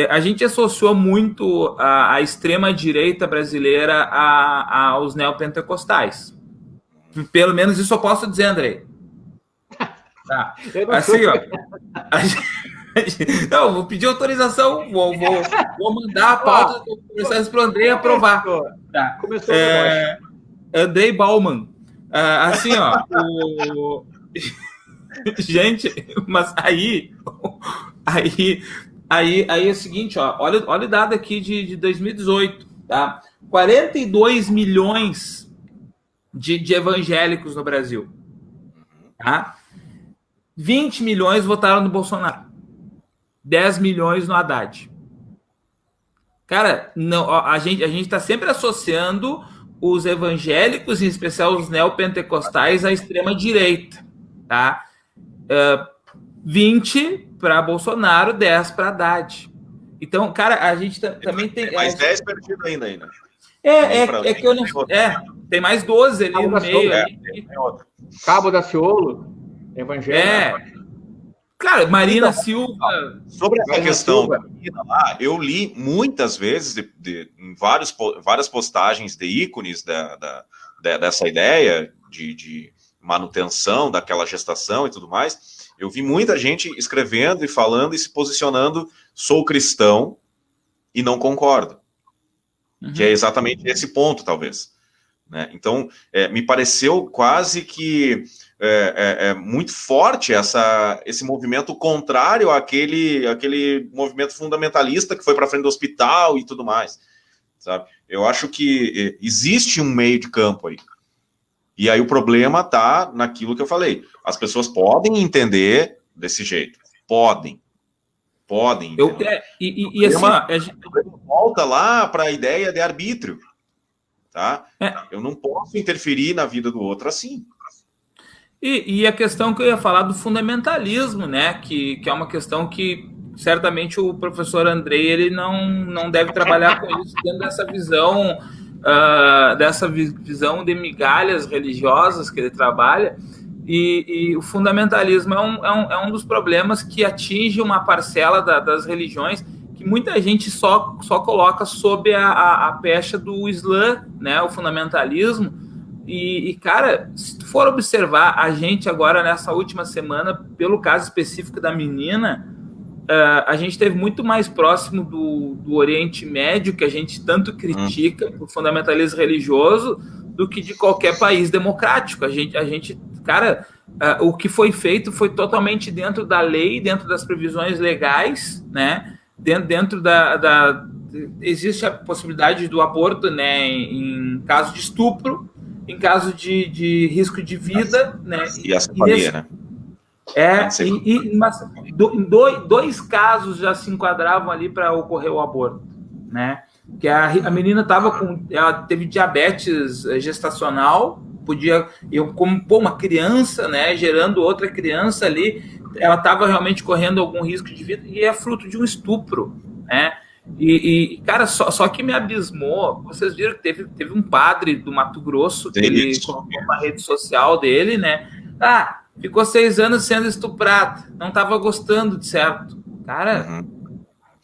A gente associou muito a extrema-direita brasileira aos neopentecostais. Pelo menos isso eu posso dizer, Andrei. Tá. Assim, ó. Não, vou pedir autorização, vou mandar a pauta do processo para o Andrei aprovar. Tá. Começou Andrei Bauman. Assim, ó. Gente, mas aí é o seguinte, ó, olha o dado aqui de 2018, tá? 42 milhões de evangélicos no Brasil, tá? 20 milhões votaram no Bolsonaro, 10 milhões no Haddad. Cara, não, a gente está sempre associando os evangélicos, em especial os neopentecostais, à extrema-direita, tá? 20 para Bolsonaro, 10 para Haddad. Então, cara, a gente também tem... mais 10 perdido ainda. É que eu não... tem mais 12 ali no meio. Cabo Daciolo, evangélico. Claro, Marina Silva... Sobre essa questão da Marina lá, eu li muitas vezes, em várias postagens de ícones dessa ideia de manutenção daquela gestação e tudo mais, eu vi muita gente escrevendo e falando e se posicionando, sou cristão e não concordo. Que é exatamente esse ponto, talvez. Né? Então, me pareceu quase que muito forte esse movimento contrário àquele movimento fundamentalista que foi para frente do hospital e tudo mais. Sabe? Eu acho que existe um meio de campo aí. E aí o problema está naquilo que eu falei. As pessoas podem entender desse jeito. Podem. E assim, ó, volta lá para a ideia de arbítrio. Tá? Eu não posso interferir na vida do outro assim. E a questão que eu ia falar do fundamentalismo, né? Que é uma questão que certamente o professor Andrei ele não deve trabalhar com isso dentro dessa visão de migalhas religiosas que ele trabalha, e o fundamentalismo é um dos problemas que atinge uma parcela das religiões que muita gente só coloca sob a pecha do Islã, né, o fundamentalismo, e cara, se tu for observar a gente agora nessa última semana, pelo caso específico da menina, a gente esteve muito mais próximo do Oriente Médio, que a gente tanto critica, o fundamentalismo religioso, do que de qualquer país democrático. A gente cara, o que foi feito foi totalmente dentro da lei, dentro das previsões legais, né? Dentro existe a possibilidade do aborto, né? Em caso de estupro, em caso de risco de vida, né? E a cefalia, né? Mas dois casos já se enquadravam ali para ocorrer o aborto, né? Que a menina ela teve diabetes gestacional, como uma criança, né, gerando outra criança ali, ela estava realmente correndo algum risco de vida, e é fruto de um estupro, né? E cara, só que me abismou, vocês viram que teve um padre do Mato Grosso que ele colocou na rede social dele, né? Ficou 6 anos sendo estuprado, não estava gostando de certo. Cara,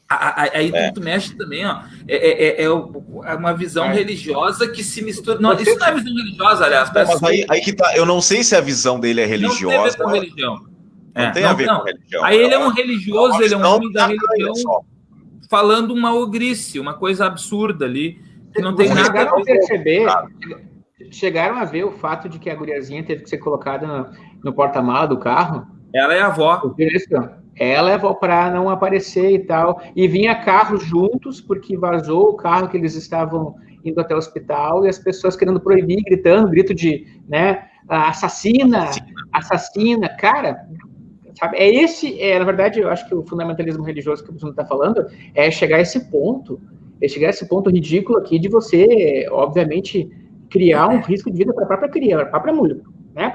aí tu mexe também, ó. É uma visão religiosa que se mistura. Não, isso não é visão religiosa, aliás. Mas aí que tá, eu não sei se a visão dele é religiosa. Não tem a ver com religião. Não tem a ver com religião. Aí ele é um religioso, ele é um homem da religião falando uma ogrice, uma coisa absurda ali, que não tem nada a perceber. Chegaram a ver o fato de que a guriazinha teve que ser colocada no porta-mala do carro? Ela é a avó. Ela é a avó para não aparecer e tal. E vinha carros juntos, porque vazou o carro que eles estavam indo até o hospital, e as pessoas querendo proibir, gritando, grito de, né, assassina. Cara, sabe? Na verdade, eu acho que o fundamentalismo religioso que o Bussunda está falando é chegar a esse ponto ridículo aqui de você, obviamente, criar um risco de vida para a própria criança, para a própria mulher, né?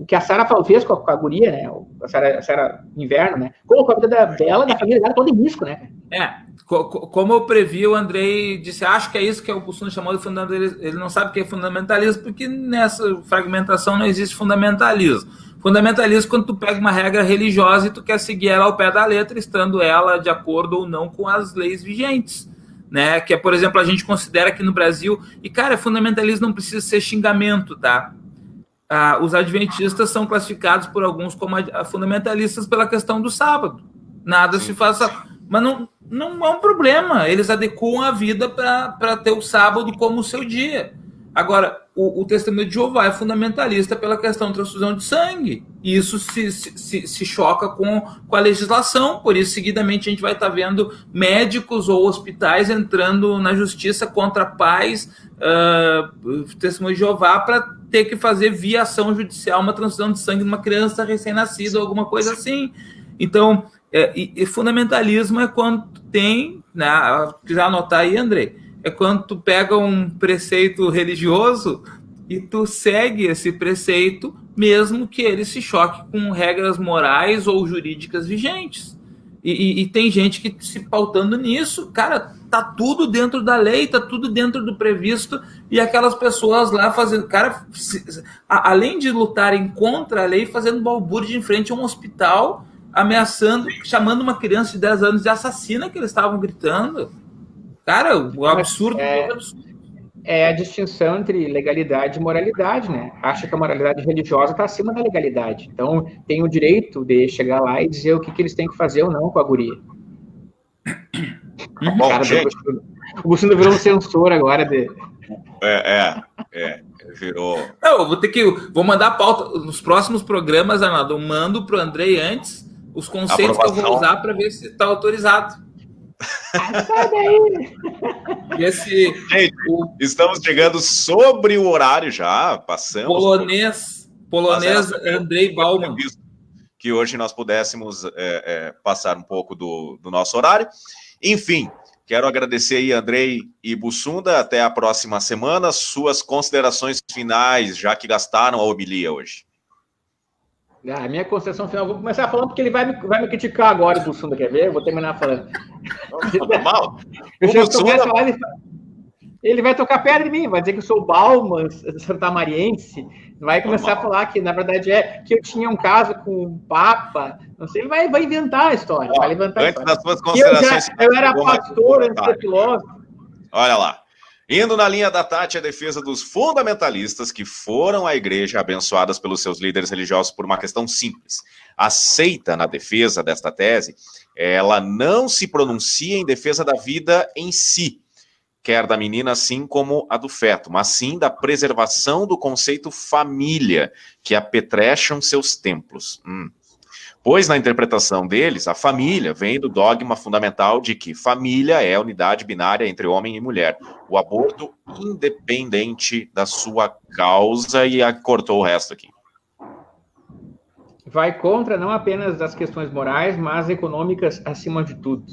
Que a Sara fez com a guria, né? A Sara Inverno, né? Colocou a vida dela, da família dela, toda em risco, né? Como eu previ, o Andrei disse, acho que é isso que o Bussunda chamou de fundamentalismo. Ele não sabe o que é fundamentalismo, porque nessa fragmentação não existe fundamentalismo. Fundamentalismo quando tu pega uma regra religiosa e tu quer seguir ela ao pé da letra, estando ela de acordo ou não com as leis vigentes, né? Que é, por exemplo, a gente considera aqui no Brasil, e cara, fundamentalismo não precisa ser xingamento, tá? Os adventistas são classificados por alguns como fundamentalistas pela questão do sábado. Nada se faça... Mas não é um problema. Eles adequam a vida para ter o sábado como o seu dia. Agora, o Testemunho de Jeová é fundamentalista pela questão da transfusão de sangue. E isso se choca com a legislação. Por isso, seguidamente, a gente vai estar vendo médicos ou hospitais entrando na justiça contra pais, Testemunho de Jeová, para ter que fazer via ação judicial uma transfusão de sangue de uma criança recém-nascida ou alguma coisa assim. Então... E fundamentalismo é quando tu tem, né, já anotar aí, Andrei, é quando tu pega um preceito religioso e tu segue esse preceito, mesmo que ele se choque com regras morais ou jurídicas vigentes. E tem gente que se pautando nisso, cara, tá tudo dentro da lei, tá tudo dentro do previsto, e aquelas pessoas lá fazendo, cara, além de lutarem contra a lei, fazendo balbúrdia em frente a um hospital, ameaçando, chamando uma criança de 10 anos de assassina, que eles estavam gritando. Cara, o absurdo é absurdo. É a distinção entre legalidade e moralidade, né? Acha que a moralidade religiosa está acima da legalidade. Então, tem o direito de chegar lá e dizer o que eles têm que fazer ou não com a guria. Bom, cara, o Bussunda virou um censor agora. Virou... Não, vou mandar a pauta nos próximos programas, Arnaldo. Eu mando para o Andrei antes os conceitos que eu vou usar para ver se está autorizado. Sai daí! Gente, estamos chegando sobre o horário já, passamos. Polonês Andrei Bauman. Que hoje nós pudéssemos passar um pouco do nosso horário. Enfim, quero agradecer aí, Andrei e Bussunda. Até a próxima semana. Suas considerações finais, já que gastaram a homilia hoje. A minha consideração final, vou começar falando porque ele vai me criticar agora, o Bussunda, quer ver? Eu vou terminar falando. Normal. Ele vai tocar pedra em mim, vai dizer que eu sou Bauman, santamariense, vai começar a falar que, na verdade, que eu tinha um caso com o Papa, não sei, ele vai inventar a história, vai levantar a história. Das suas considerações... Eu era pastor antes de ser filósofo. Olha lá. Indo na linha da Tati, a defesa dos fundamentalistas que foram à igreja abençoadas pelos seus líderes religiosos por uma questão simples. Aceita na defesa desta tese, ela não se pronuncia em defesa da vida em si, quer da menina assim como a do feto, mas sim da preservação do conceito família, que apetrecham seus templos. Pois na interpretação deles, a família vem do dogma fundamental de que família é a unidade binária entre homem e mulher. O aborto independente da sua causa, e cortou o resto aqui. Vai contra não apenas das questões morais, mas econômicas acima de tudo.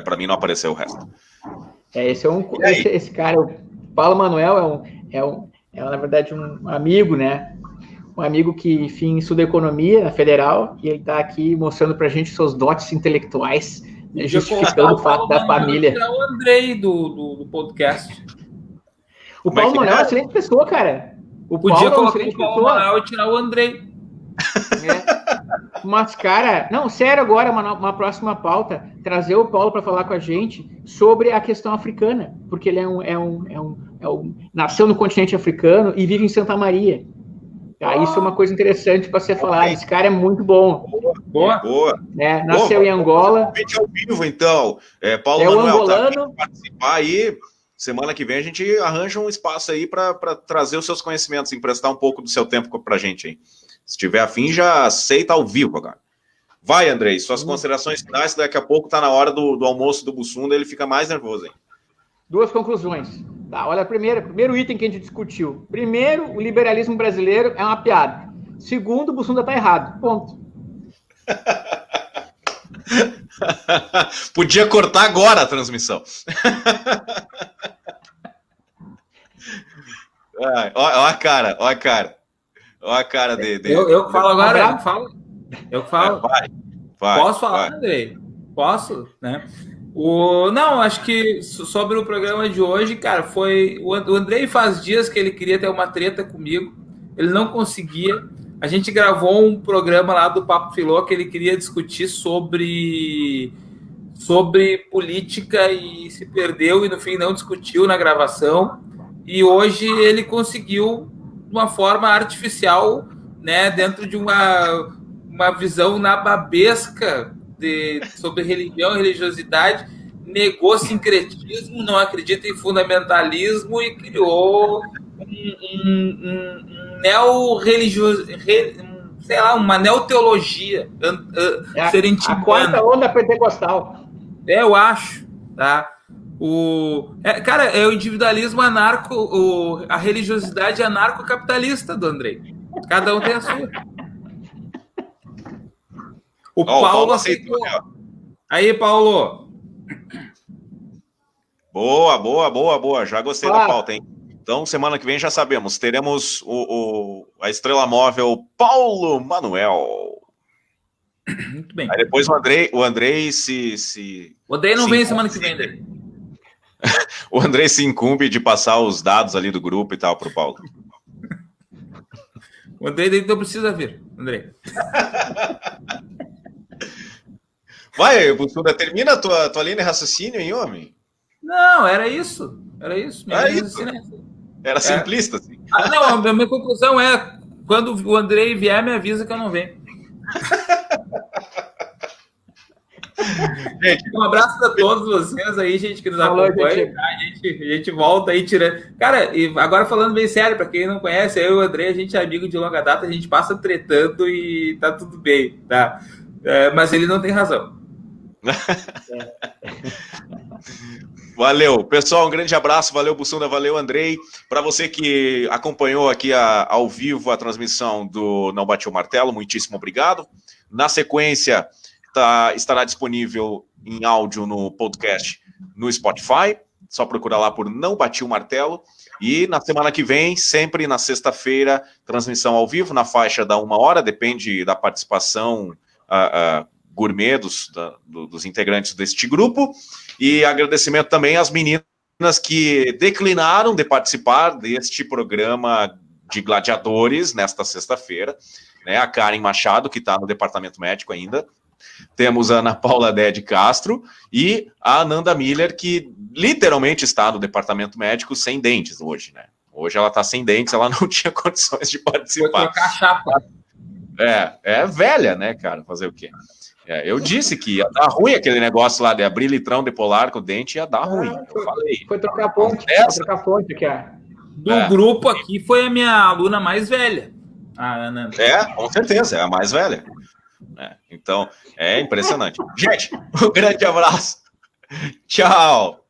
Para mim não apareceu o resto. Esse cara, o Paulo Manuel, na verdade, um amigo, né? Um amigo que, enfim, estuda economia na Federal, e ele está aqui mostrando para a gente seus dotes intelectuais, justificando o fato da família. É o Andrei do podcast. O Paulo Manuel é uma excelente pessoa, cara. Podia colocar o Paulo Manuel e tirar o Andrei. Mas, cara, não, sério, agora, uma próxima pauta, trazer o Paulo para falar com a gente sobre a questão africana, porque ele nasceu no continente africano e vive em Santa Maria. Isso é uma coisa interessante para ser falado. Esse cara é muito bom. Boa. Nasceu em Angola. Ao vivo, então. Paulo Manuel, angolano. Tá, participar aí. Semana que vem a gente arranja um espaço aí para trazer os seus conhecimentos, emprestar um pouco do seu tempo para a gente aí. Se tiver afim, já aceita ao vivo agora. Vai, Andrei, suas considerações finais, daqui a pouco está na hora do almoço do Bussunda, ele fica mais nervoso aí. 2 conclusões. Tá, olha, primeiro item que a gente discutiu. Primeiro, o liberalismo brasileiro é uma piada. Segundo, o Bussunda está errado. Ponto. Podia cortar agora a transmissão. Ó a cara, ó a cara. Ó a cara dele. Eu falo agora, eu falo. Vai. Posso falar, Andrei? Posso, né? Não, acho que sobre o programa de hoje, cara, foi... O Andrei faz dias que ele queria ter uma treta comigo, ele não conseguia. A gente gravou um programa lá do Papo Filó que ele queria discutir sobre política e se perdeu e no fim não discutiu na gravação. E hoje ele conseguiu, de uma forma artificial, né, dentro de uma visão nababesca sobre religião e religiosidade, negou sincretismo, não acredita em fundamentalismo e criou um neo-religioso, sei lá, uma neoteologia a quarta onda pentecostal. Eu acho, tá? Cara, é o individualismo anarco, a religiosidade anarcocapitalista do Andrei. Cada um tem a sua. O Paulo aceitou. Aí, Paulo. Boa. Já gostei da pauta, hein? Então, semana que vem já sabemos. Teremos a estrela móvel Paulo Manuel. Muito bem. Aí depois o Andrei se... O Andrei não vem semana que vem, dele. O Andrei se incumbe de passar os dados ali do grupo e tal pro Paulo. O Andrei não precisa vir, Andrei. Vai, Bussunda, termina a tua linha de raciocínio, hein, homem? Não, era isso. Era simplista, assim. Não, a minha conclusão é, quando o Andrei vier, me avisa que eu não venho. Gente, um abraço a todos vocês aí, gente, que nos acompanha. A gente volta aí tirando. Cara, e agora falando bem sério, para quem não conhece, eu e o Andrei, a gente é amigo de longa data, a gente passa tretando e tá tudo bem, tá? Mas ele não tem razão. Valeu, pessoal, um grande abraço, valeu Bussunda, valeu Andrei. Para você que acompanhou aqui ao vivo a transmissão do Não Bati o Martelo, muitíssimo obrigado. Na sequência, estará disponível em áudio no podcast no Spotify, só procurar lá por Não Bati o Martelo. E na semana que vem, sempre na sexta-feira, transmissão ao vivo, na faixa da 1 hora, depende da participação gourmet dos integrantes deste grupo. E agradecimento também às meninas que declinaram de participar deste programa de gladiadores nesta sexta-feira, né? A Karen Machado, que está no departamento médico ainda. Temos a Ana Paula Dé de Castro e a Ananda Miller, que literalmente está no departamento médico sem dentes hoje, né? Hoje ela está sem dentes, ela não tinha condições de participar. Vou trocar a chapa. É velha, né, cara? Fazer o quê? Eu disse que ia dar ruim aquele negócio lá de abrir litrão de polar com o dente, ia dar ruim. Eu falei. Foi trocar ponte. Aqui, Do grupo aqui foi a minha aluna mais velha, a Ana. Com certeza, é a mais velha. Então, é impressionante. Gente, um grande abraço. Tchau.